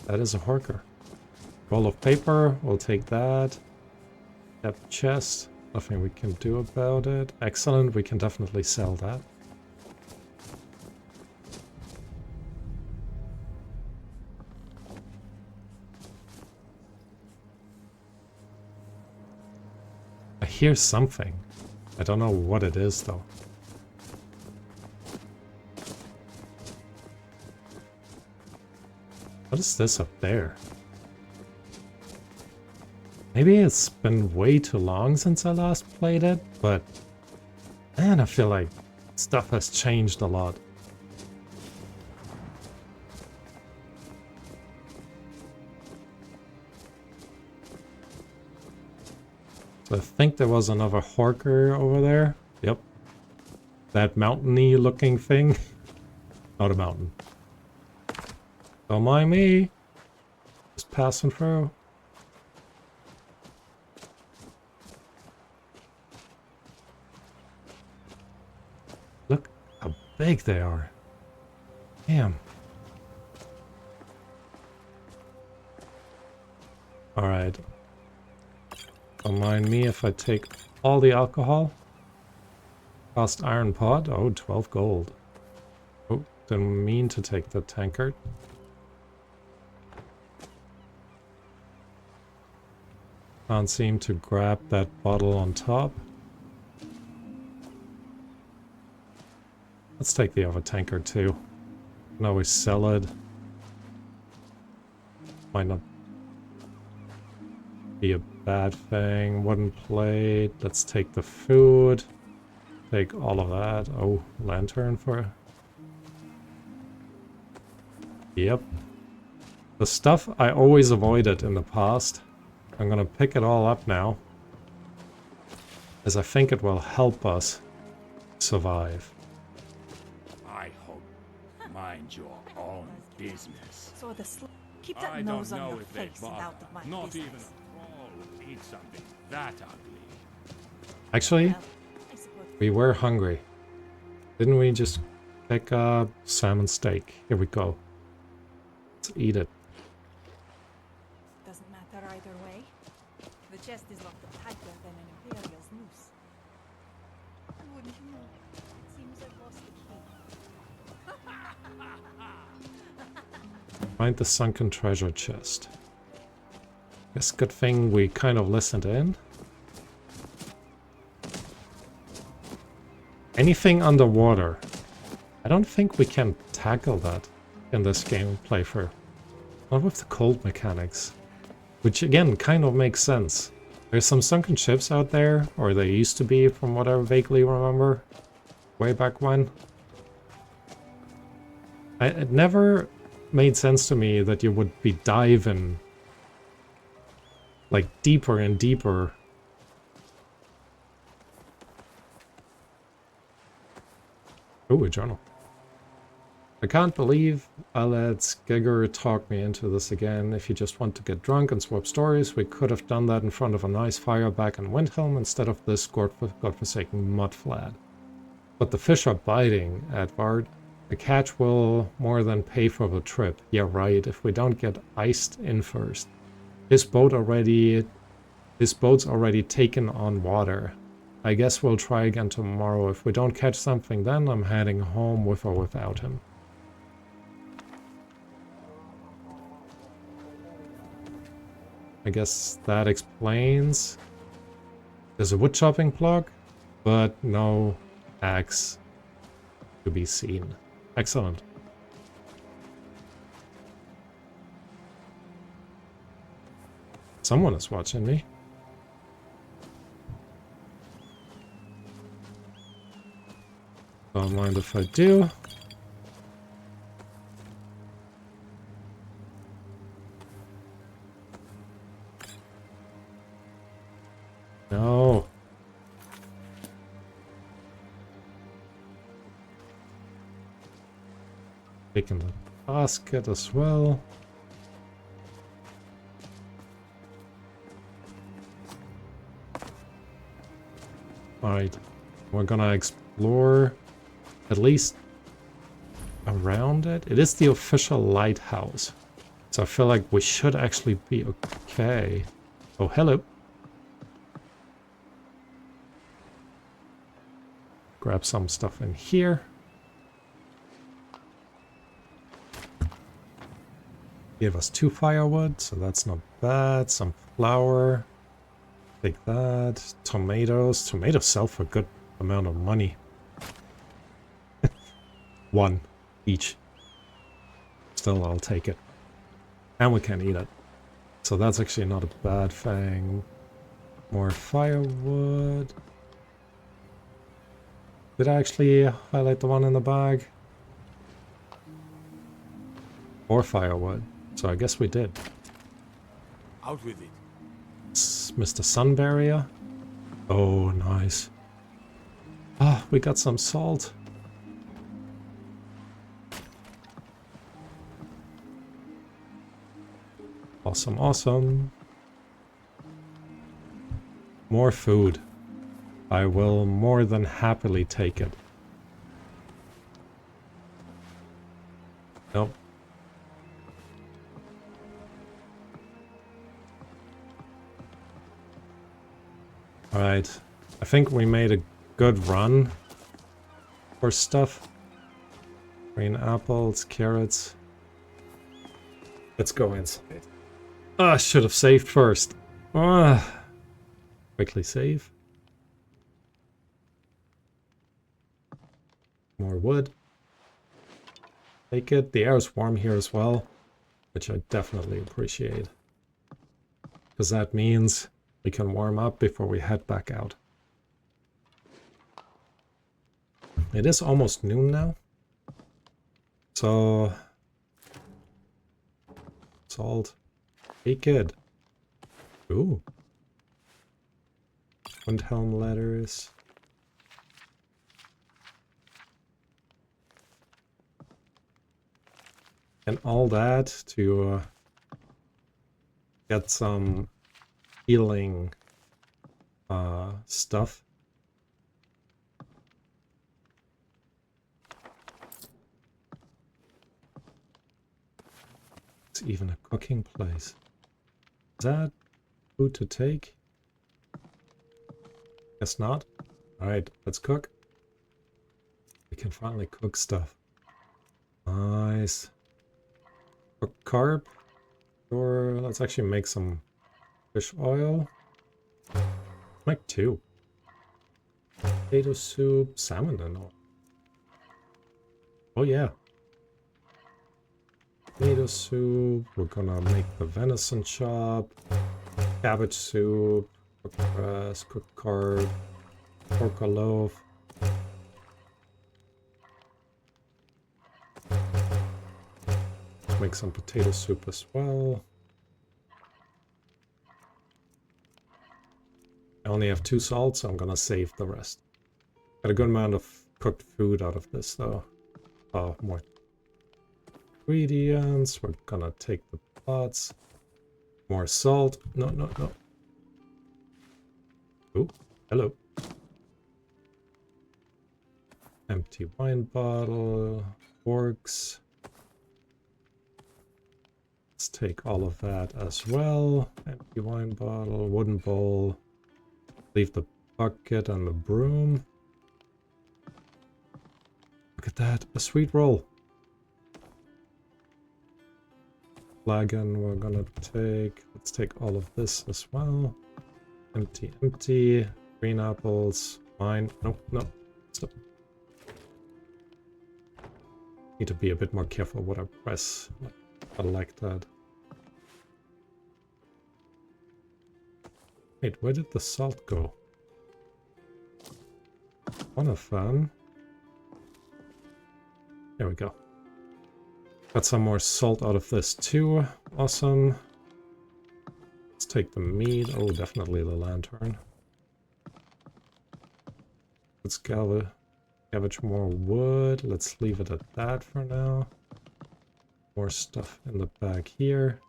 That is a horker. Roll of paper, we'll take that. Depth chest, nothing we can do about it. Excellent, we can definitely sell that. I hear something. I don't know what it is though. What is this up there? Maybe it's been way too long since I last played it, but man, I feel like stuff has changed a lot. So I think there was another horker over there. Yep. That mountainy looking thing. Not a mountain. Don't mind me. Just passing through. Look how big they are. Damn. Alright. Don't mind me if I take all the alcohol. Cast iron pot. Oh, 12 gold. Oh, didn't mean to take the tankard. Can't seem to grab that bottle on top. Let's take the other tankard too. Can always sell it. Might not be a bad thing. Wooden plate. Let's take the food. Take all of that. Oh, lantern for... Yep. The stuff I always avoided in the past. I'm gonna pick it all up now, as I think it will help us survive. I hope. Mind your own business. So keep that nose on your face and out of my Not business. even a troll would eat something that ugly. Actually, we were hungry. Didn't we just pick up salmon steak? Here we go. Let's eat it. Doesn't matter either way. The chest is locked up tighter than an Imperial's noose. Wouldn't you know? It seems I've lost the key. Find the sunken treasure chest. Guess good thing we kind of listened in. Anything underwater. I don't think we can tackle that in this game playthrough. Not with the cold mechanics. Which again, kind of makes sense. There's some sunken ships out there, or they used to be from what I vaguely remember. Way back when. It never made sense to me that you would be diving like deeper and deeper. Ooh, a journal. I can't believe I let Skigger talk me into this again. If you just want to get drunk and swap stories, we could have done that in front of a nice fire back in Windhelm instead of this godforsaken mudflat. But the fish are biting, Edvard. The catch will more than pay for the trip. Yeah, right, if we don't get iced in first. His boat's already taken on water. I guess we'll try again tomorrow. If we don't catch something then, I'm heading home with or without him. I guess that explains. There's a wood chopping block, but no axe to be seen. Excellent. Someone is watching me. Don't mind if I do. No. Taking the basket as well. Alright, we're gonna explore at least around it. It is the official lighthouse, so I feel like we should actually be okay. Oh, hello. Grab some stuff in here. Gave us 2 firewood, so that's not bad. Some flour. Take that. Tomatoes. Tomatoes sell for a good amount of money. 1 each. Still, I'll take it. And we can eat it. So that's actually not a bad thing. More firewood. Did I actually highlight the one in the bag? More firewood. So I guess we did. Out with it. It's Mr. Sunbarrier. Oh, nice. Ah, we got some salt. Awesome, awesome. More food. I will more than happily take it. Nope. Alright. I think we made a good run for stuff. Green apples, carrots. Let's go inside. Ah, should have saved first. Ah. Quickly save. More wood. Take it. The air is warm here as well, which I definitely appreciate. Because that means we can warm up before we head back out. It is almost noon now. So... salt. Take it. Ooh. Windhelm letters. And all that to get some healing stuff. It's even a cooking place. Is that food to take? Guess not. Alright, let's cook. We can finally cook stuff. Nice. Cook carp. Or let's actually make some fish oil. Make 2. Potato soup, salmon and all. Oh yeah. Tomato soup. We're gonna make the venison chop. Cabbage soup. Cooked grass, cooked carp. Pork loaf. Let's make some potato soup as well. I only have 2 salts, so I'm gonna save the rest. Got a good amount of cooked food out of this though. Oh, more ingredients. We're gonna take the pots. More salt. No, no, no. Oh, hello. Empty wine bottle. Forks. Let's take all of that as well. Empty wine bottle. Wooden bowl. Leave the bucket and the broom. Look at that, a sweet roll. Flagon we're gonna take. Let's take all of this as well. Empty, empty. Green apples. Wine. Nope, nope. Stop. Need to be a bit more careful what I press. I like that. Wait, where did the salt go? One of them. There we go. Got some more salt out of this too. Awesome. Let's take the meat. Oh, definitely the lantern. Let's scavenge more wood. Let's leave it at that for now. More stuff in the bag here.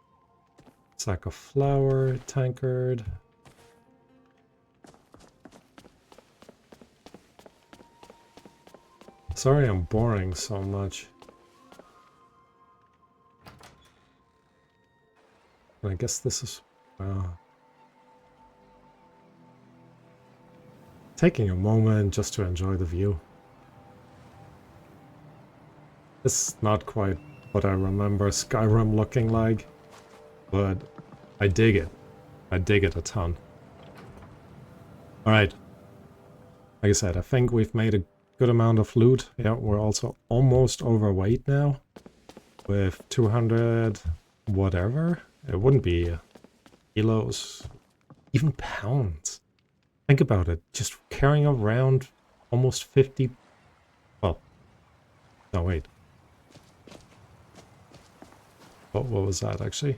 Sack of flour, tankard. sorry I'm boring so much. I guess this is... taking a moment just to enjoy the view. It's not quite what I remember Skyrim looking like, but I dig it. I dig it a ton. Alright. Like I said, I think we've made a good amount of loot. Yeah, we're also almost overweight now. With 200 whatever. It wouldn't be kilos, even pounds. Think about it. Just carrying around almost 50... Well, no, wait. What was that, actually?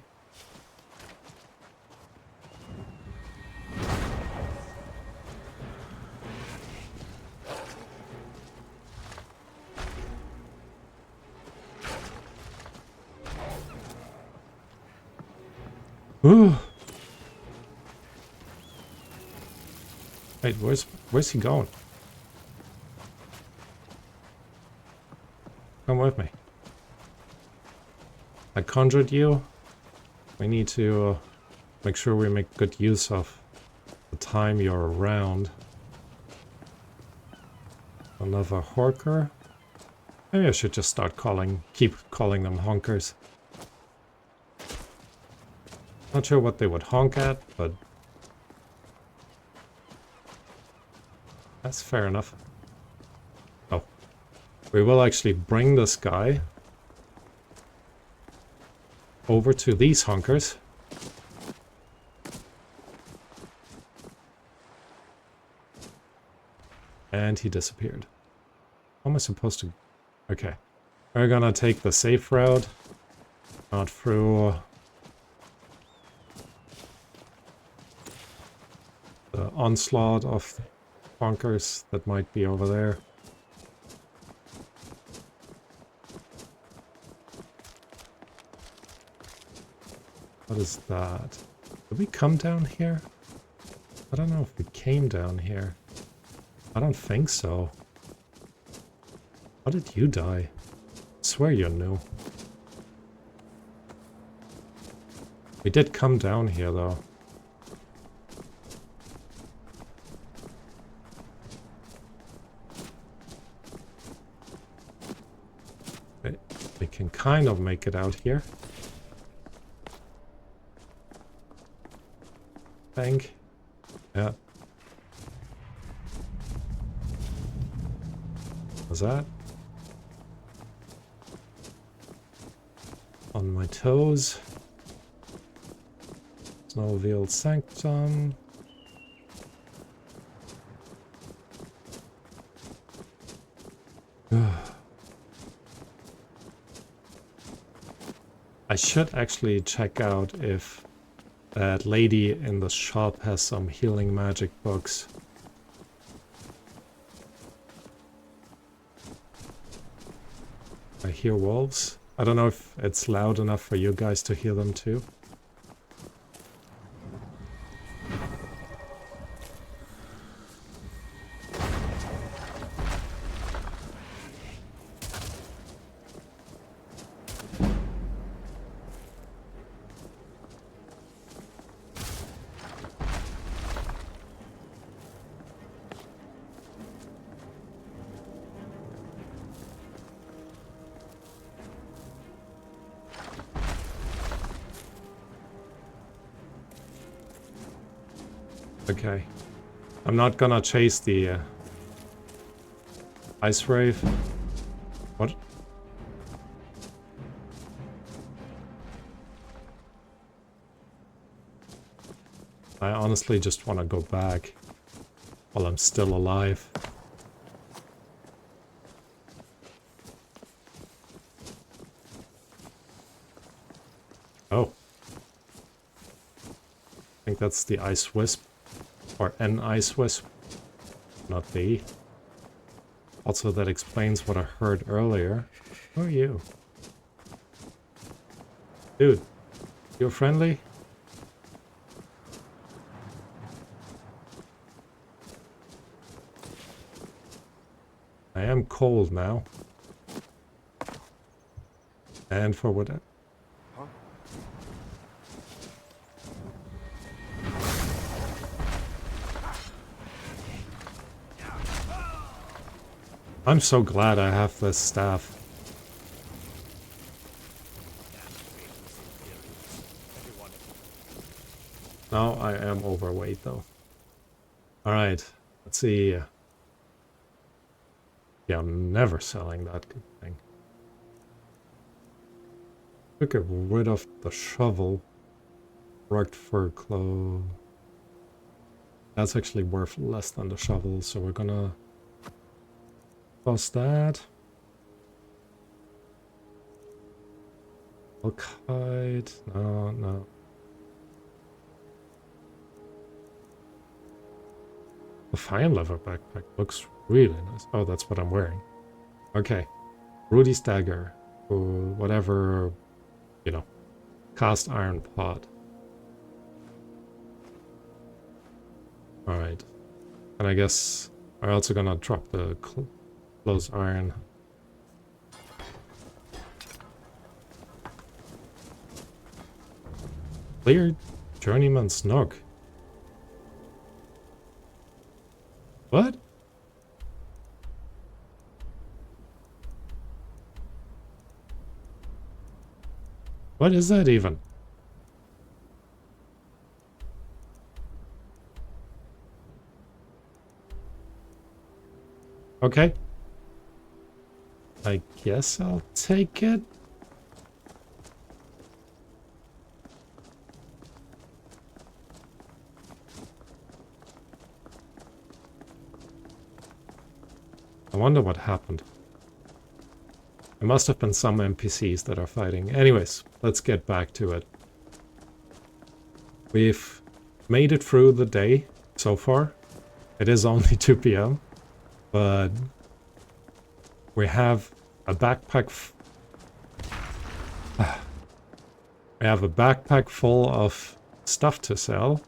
Ooh. Wait, where's he going? Come with me. I conjured you. We need to make sure we make good use of the time you're around. Another honker. Maybe I should just start keep calling them honkers. Not sure what they would honk at, but that's fair enough. Oh, we will actually bring this guy over to these honkers. And he disappeared. How am I supposed to... Okay. We're gonna take the safe route. Not through... the onslaught of honkers that might be over there. What is that? Did we come down here? I don't know if we came down here. I don't think so. How did you die? I swear you're new. We did come down here though. We can kind of make it out here. Think. Yeah. Was that? On my toes. Snowveiled Sanctum. I should actually check out if that lady in the shop has some healing magic books. I hear wolves. I don't know if it's loud enough for you guys to hear them too. Okay. I'm not gonna chase the ice wraith. What? I honestly just want to go back while I'm still alive. Oh. I think that's the ice wisp. Or an ice wisp, not the. Also, that explains what I heard earlier. Who are you? Dude, you're friendly? I am cold now. And for what? I'm so glad I have this staff. Now I am overweight though. Alright, let's see. Yeah, I'm never selling that thing. Get rid of the shovel. Rugged fur clothes. That's actually worth less than the shovel, so we're gonna toss that. Alkite. No, no. The fine leather backpack looks really nice. Oh, that's what I'm wearing. Okay. Rudy's dagger. Or whatever, you know. Cast iron pot. Alright. And I guess I'm also gonna drop the close iron. Clear journeyman's nook. What? What is that even? Okay. I guess I'll take it. I wonder what happened. There must have been some NPCs that are fighting. Anyways, let's get back to it. We've made it through the day so far. It is only 2 PM. But we have a backpack. We have a backpack full of stuff to sell,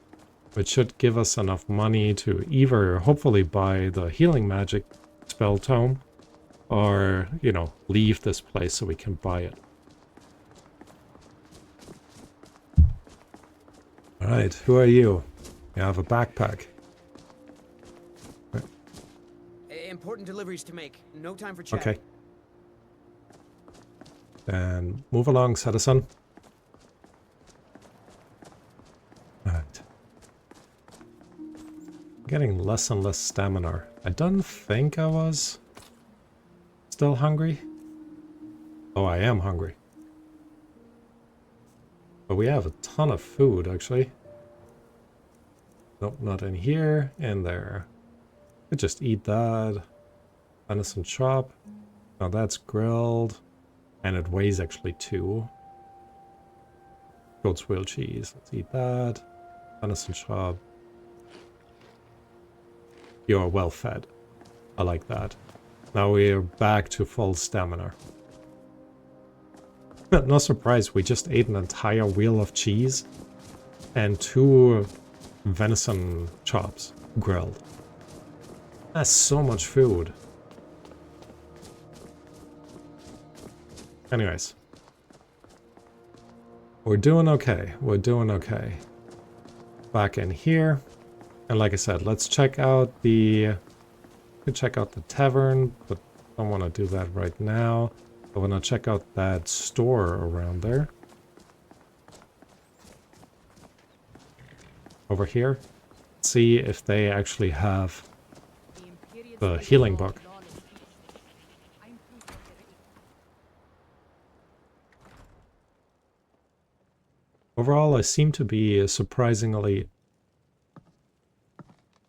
which should give us enough money to either hopefully buy the healing magic spell tome, or, you know, leave this place so we can buy it. Alright, who are you? You have a backpack. Important deliveries to make. No time for chat. Okay. Then move along, citizen. Alright. Getting less and less stamina. I don't think I was still hungry. Oh, I am hungry. But we have a ton of food, actually. Nope, not in here. In there. Could just eat that. Venison chop. Now that's grilled. And it weighs actually 2. Goat's wheel cheese. Let's eat that. Venison chop. You're well fed. I like that. Now we're back to full stamina. No surprise, we just ate an entire wheel of cheese and 2 venison chops grilled. That's so much food. Anyways. We're doing okay. We're doing okay. Back in here. And like I said, let's check out the... could check out the tavern, but I don't want to do that right now. I want to check out that store around there. Over here. See if they actually have the healing book. Overall, I seem to be surprisingly...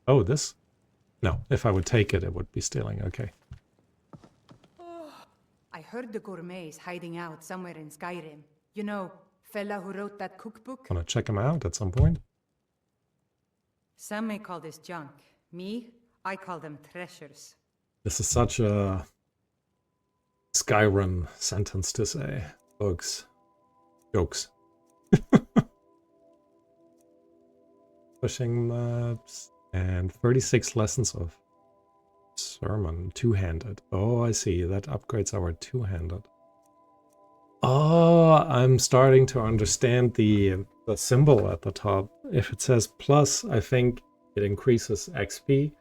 Oh, this? No, if I would take it, it would be stealing. Okay. I heard the gourmet's hiding out somewhere in Skyrim. You know, fella who wrote that cookbook? Want to check him out at some point? Some may call this junk. Me, I call them treasures. This is such a Skyrim sentence to say. Books. Jokes. Pushing maps. And 36 lessons of Sermon, two-handed. Oh, I see. That upgrades our two-handed. Oh, I'm starting to understand the symbol at the top. If it says plus, I think it increases XP.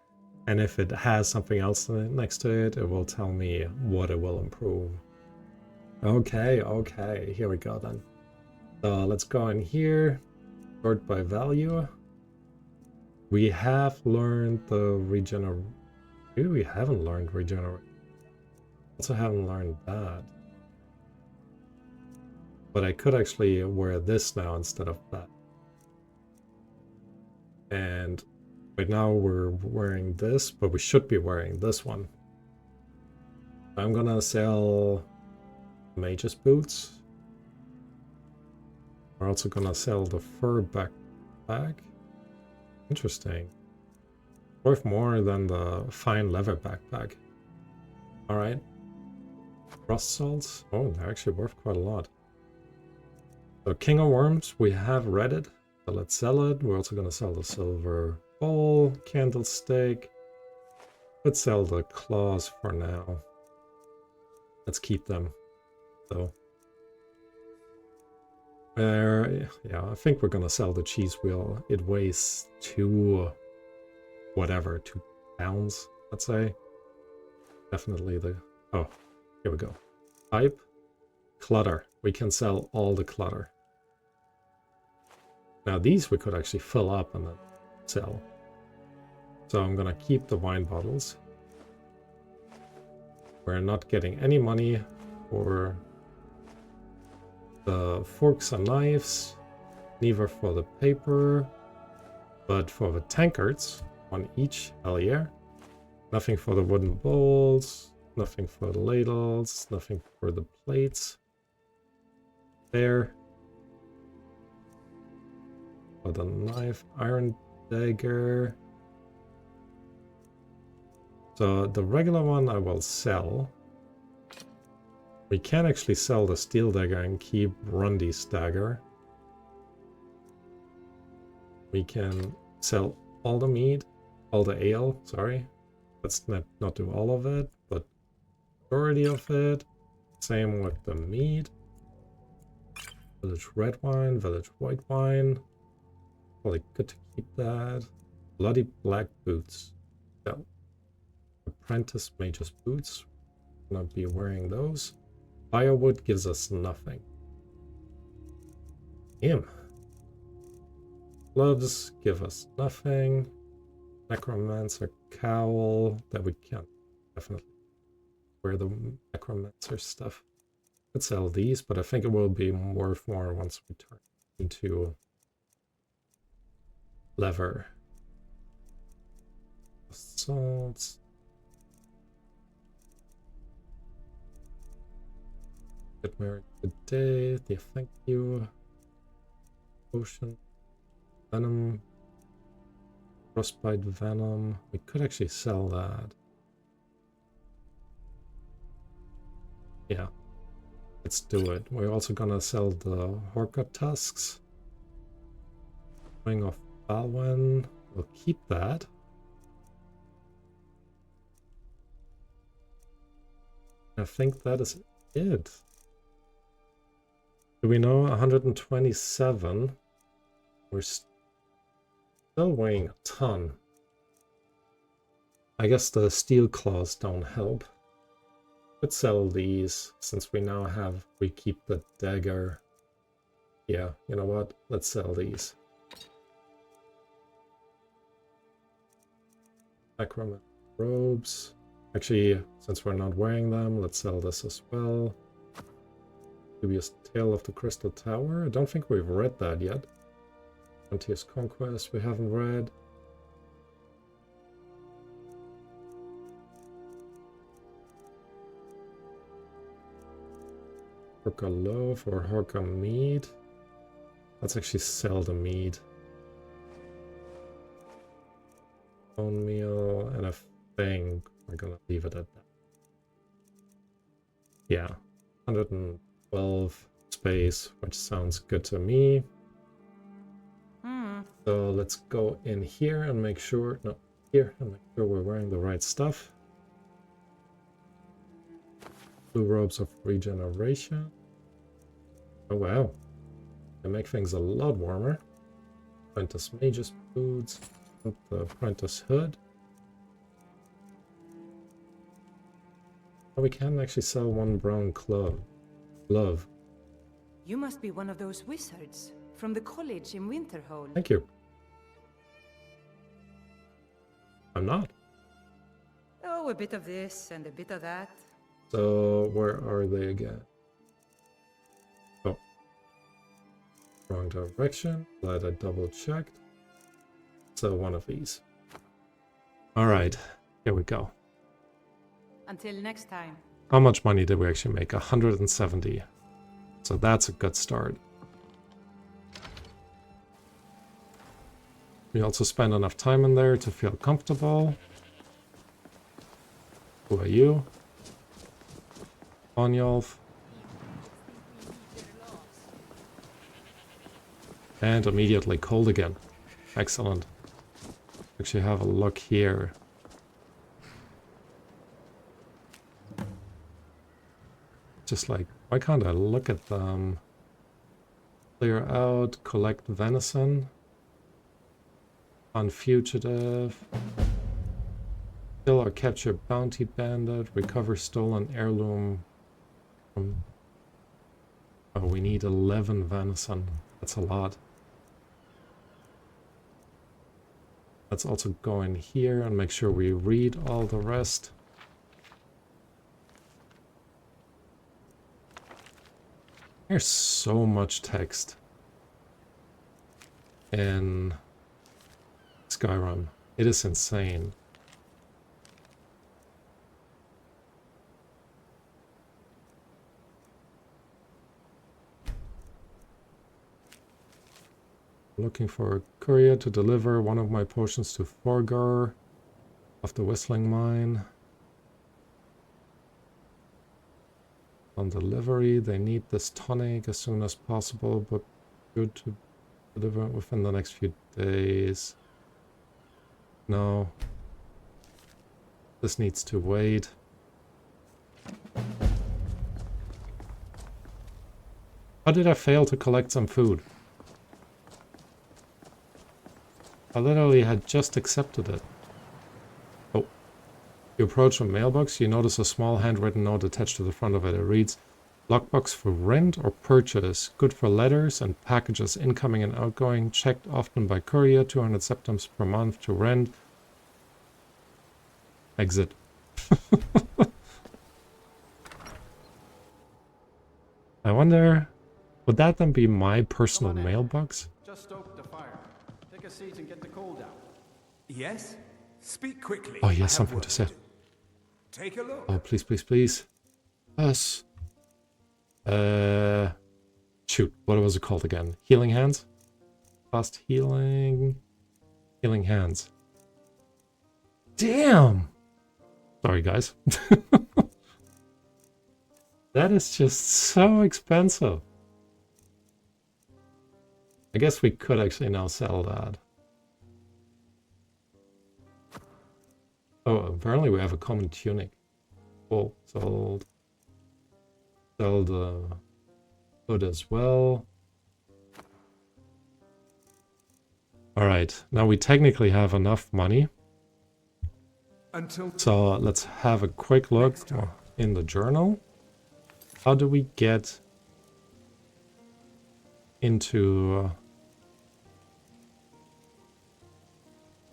And if it has something else next to it, it will tell me what it will improve. Okay, okay. Here we go then. So let's go in here. Sort by value. We have learned the regeneration. Maybe we haven't learned regeneration. Also haven't learned that. But I could actually wear this now instead of that. And right now we're wearing this, but we should be wearing this one. I'm gonna sell Mage's boots. We're also gonna sell the fur backpack. Interesting. Worth more than the fine leather backpack. Alright. Frost salts. Oh, they're actually worth quite a lot. So King of Worms, we have read it. So let's sell it. We're also gonna sell the silver bowl, candlestick. Let's sell the claws for now. Let's keep them. So yeah, I think we're gonna sell the cheese wheel. It weighs 2 pounds, let's say. Definitely the... Oh, here we go. Pipe. Clutter. We can sell all the clutter. Now these we could actually fill up and then sell. So I'm gonna keep the wine bottles. We're not getting any money for the forks and knives, neither for the paper, but for the tankards, one each, hell yeah. Nothing for the wooden bowls, nothing for the ladles, nothing for the plates. There. For the knife, iron dagger. So the regular one I will sell. We can actually sell the steel dagger and keep Rundy's dagger. We can sell all the meat, all the ale, sorry. Let's not do all of it, but majority of it. Same with the meat. Village red wine, village white wine. Probably good to keep that. Bloody black boots. So, apprentice mage's boots. Not be wearing those. Firewood gives us nothing. Damn. Gloves give us nothing. Necromancer cowl that we can't definitely wear the necromancer stuff. Could sell these, but I think it will be worth more once we turn into leather. Salts. Get married today. Yeah, thank you. Potion. Venom. Frostbite venom. We could actually sell that. Yeah. Let's do it. We're also gonna sell the Horka tusks. Ring of Balwen. We'll keep that. I think that is it. Do we know 127? We're still weighing a ton. I guess the steel claws don't help. Let's sell these since we now have, we keep the dagger. Yeah, you know what? Let's sell these. Necromancer robes. Actually, since we're not wearing them, let's sell this as well. Dubious Tale of the Crystal Tower. I don't think we've read that yet. Frontier's Conquest we haven't read. Horka loaf or Horka meat. Let's actually sell the meat. Bone meal, and I think we're gonna leave it at that. Yeah, 112 space, which sounds good to me. So let's go in here and make sure, no, here, and make sure we're wearing the right stuff. 2 robes of regeneration. Oh wow. They make things a lot warmer. Apprentice mage's boots. The apprentice hood. Oh, we can actually sell 1 brown glove. You must be one of those wizards from the college in Winterhold. Thank you. I'm not. Oh, a bit of this and a bit of that. So, where are they again? Oh. Wrong direction. Glad I double checked. So, one of these. Alright, here we go. Until next time. How much money did we actually make? 170. So that's a good start. We also spend enough time in there to feel comfortable. Who are you? Onjolf. And immediately cold again. Excellent. Actually have a look here. Just like, why can't I look at them? Clear out, collect venison. Unfugitive. Kill or capture bounty bandit. Recover stolen heirloom. Oh, we need 11 venison. That's a lot. Let's also go in here and make sure we read all the rest. There's so much text in Skyrim. It is insane. Looking for a courier to deliver one of my potions to Forgar of the Whistling Mine. On delivery, they need this tonic as soon as possible, but good to deliver it within the next few days. No. This needs to wait. How did I fail to collect some food? I literally had just accepted it. Oh. You approach a mailbox, you notice a small handwritten note attached to the front of it. It reads, "Lockbox for rent or purchase. Good for letters and packages incoming and outgoing. Checked often by courier. 200 septims per month to rent. Exit." I wonder, would that then be my personal mailbox? Just stoke the fire. Take a seat and get the cold out. Yes? Speak quickly. Oh, I he has have something work to say. do. Take a look. Oh, please, please, please. Yes. Shoot, what was it called again? Healing Hands? Fast healing. Healing Hands. Damn! Sorry, guys. That is just so expensive. I guess we could actually now sell that. Oh, apparently we have a common tunic. Cool, sold. Sell the hood as well. Alright, now we technically have enough money. So let's have a quick look in the journal. How do we get into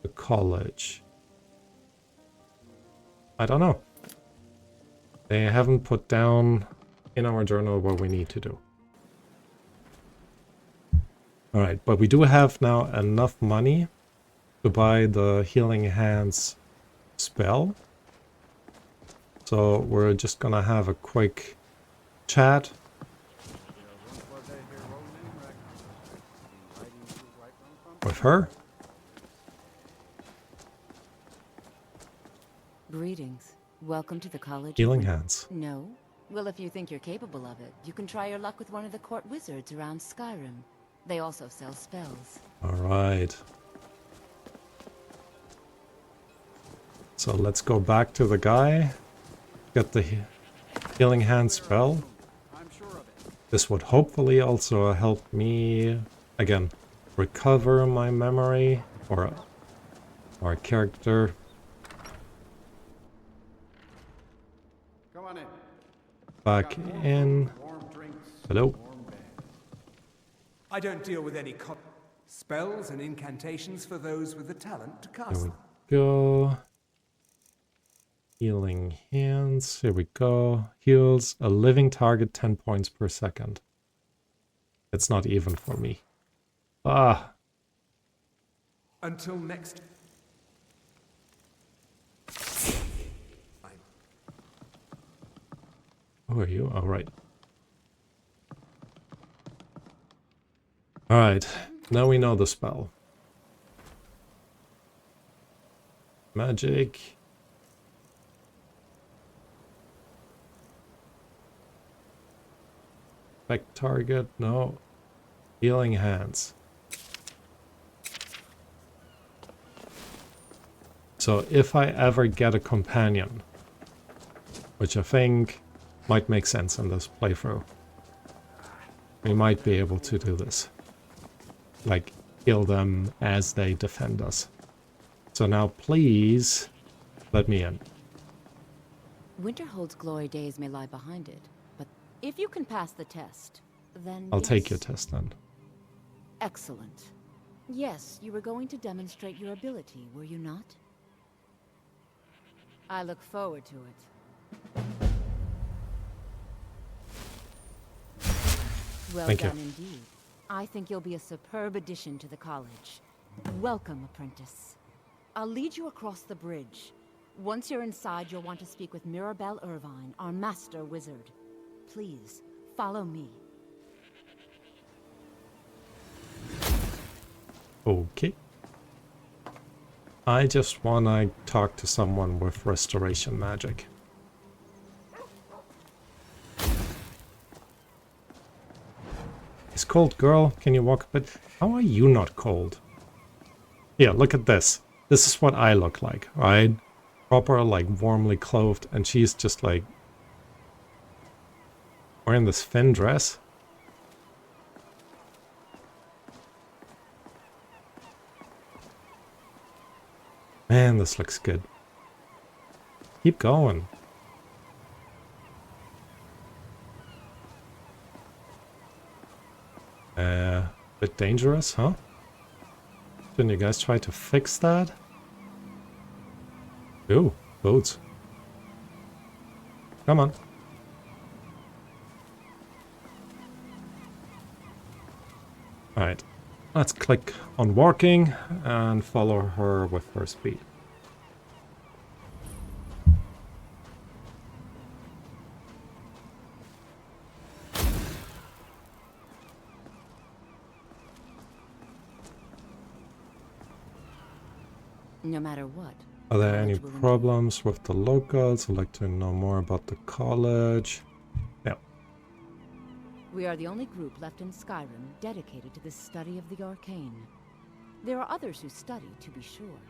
the college? I don't know. They haven't put down in our journal what we need to do. Alright, but we do have now enough money to buy the Healing Hands spell. So we're just gonna have a quick chat with her. Greetings. Welcome to the college. Healing Hands. No? Well, if you think you're capable of it, you can try your luck with one of the court wizards around Skyrim. They also sell spells. Alright. So let's go back to the guy. Get the Healing Hand spell. This would hopefully also help me, again, recover my memory or character. Come on in. Back in. Hello. I don't deal with any spells and incantations for those with the talent to cast Here we them. go. Healing Hands. Here we go. Heals a living target 10 points per second. It's not even for me. Ah. Until next. Who are you? Oh, right. Alright. Now we know the spell. Magic. Back target. No. Healing Hands. So if I ever get a companion, which I think might make sense in this playthrough, we might be able to do this. Like, kill them as they defend us. So now please, let me in. Winterhold's glory days may lie behind it, but if you can pass the test, then I'll take yes. your test then. Excellent. Yes, you were going to demonstrate your ability, were you not? I look forward to it. Well Thank you. done indeed. I think you'll be a superb addition to the college. Welcome, apprentice. I'll lead you across the bridge. Once you're inside, you'll want to speak with Mirabelle Irvine, our master wizard. Please, follow me. Okay. I just wanna talk to someone with restoration magic. It's cold, girl. Can you walk a bit? How are you not cold? Yeah, look at this. This is what I look like, right? Proper, like, warmly clothed, and she's just, like, wearing this thin dress. Man, this looks good. Keep going. Bit dangerous, huh? Didn't you guys try to fix that? Ooh, boats. Come on. Alright, let's click on walking and follow her with her speed. No matter what. Are there any problems with the locals? I'd like to know more about the college. Yeah. We are the only group left in Skyrim dedicated to the study of the arcane. There are others who study, to be sure,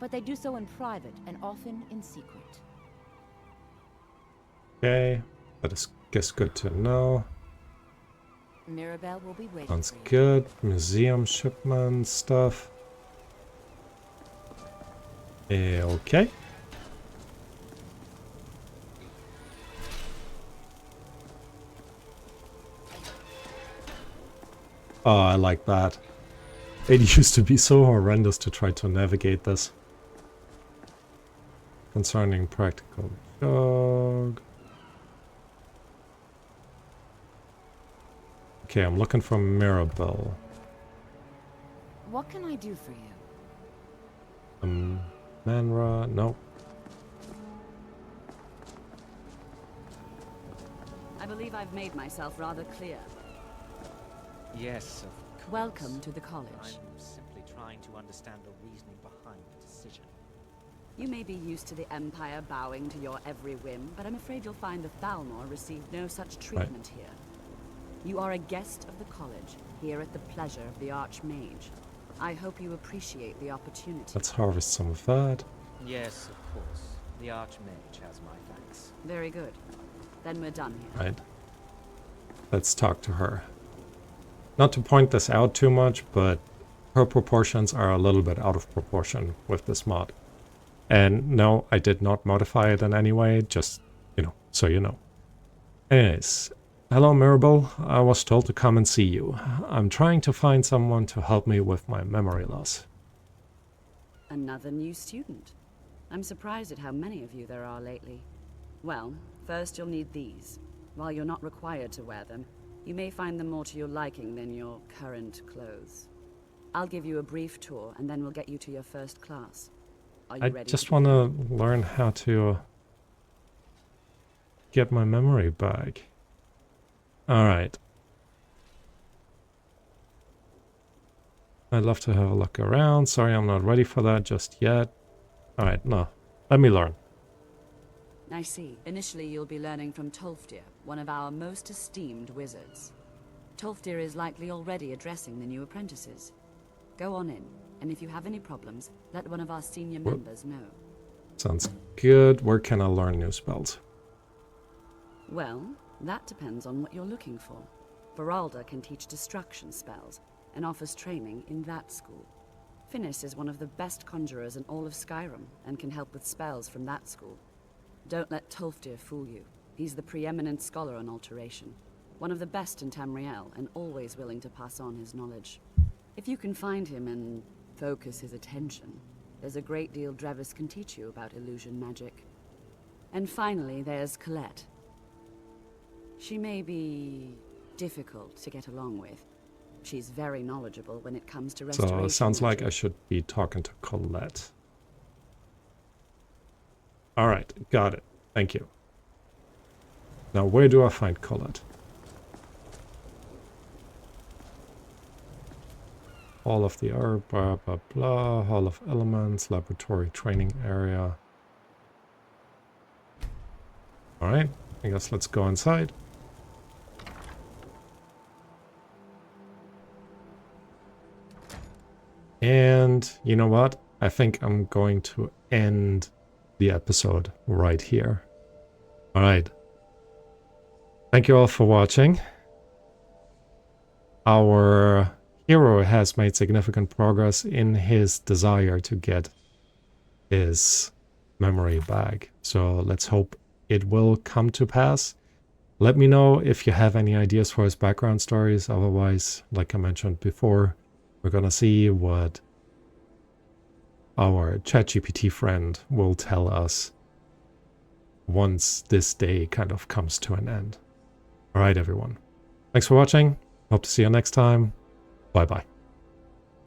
but they do so in private and often in secret. Okay, that is guess good to know. Mirabelle will be waiting. Sounds good. Museum shipment stuff. Okay. Oh, I like that. It used to be so horrendous to try to navigate this. Concerning practical joke. Okay, I'm looking for Mirabelle. What can I do for you? Manra, no. I believe I've made myself rather clear. Yes, of course. Welcome to the college. I'm simply trying to understand the reasoning behind the decision. You may be used to the Empire bowing to your every whim, but I'm afraid you'll find the Thalmor received no such treatment here. You are a guest of the college, here at the pleasure of the Archmage. I hope you appreciate the opportunity. Let's harvest some of that. Yes, of course. The Archmage has my thanks. Very good. then we're done here. Right. Let's talk to her. Not to point this out too much, but her proportions are a little bit out of proportion with this mod. And no, I did not modify it in any way, just, you know, so you know. Anyways, hello Mirabel, I was told to come and see you. I'm trying to find someone to help me with my memory loss. Another new student. I'm surprised at how many of you there are lately. Well, first you'll need these. While you're not required to wear them, you may find them more to your liking than your current clothes. I'll give you a brief tour, and then we'll get you to your first class. Are you ready? I just want to learn how to get my memory back. Alright. I'd love to have a look around. Sorry, I'm not ready for that just yet. Alright, no. Let me learn. I see. Initially, you'll be learning from Tolfdir, one of our most esteemed wizards. Tolfdir is likely already addressing the new apprentices. Go on in, and if you have any problems, let one of our senior members know. Sounds good. Where can I learn new spells? Well, that depends on what you're looking for. Beralda can teach destruction spells, and offers training in that school. Finis is one of the best conjurers in all of Skyrim, and can help with spells from that school. Don't let Tolfdir fool you. He's the preeminent scholar on alteration, one of the best in Tamriel, and always willing to pass on his knowledge. If you can find him and focus his attention, there's a great deal Drevis can teach you about illusion magic. And finally, there's Colette. She may be difficult to get along with. She's very knowledgeable when it comes to restoration. So it sounds like magic. I should be talking to Colette. Alright, got it. Thank you. Now where do I find Colette? Hall of the Herb, blah blah blah, Hall of Elements, Laboratory Training Area. Alright, I guess let's go inside. And you know what? I think I'm going to end the episode right here. Alright. Thank you all for watching. Our hero has made significant progress in his desire to get his memory back. So let's hope it will come to pass. Let me know if you have any ideas for his background stories. Otherwise, like I mentioned before, we're gonna see what our ChatGPT friend will tell us once this day kind of comes to an end. Alright everyone. Thanks for watching. Hope to see you next time. Bye bye.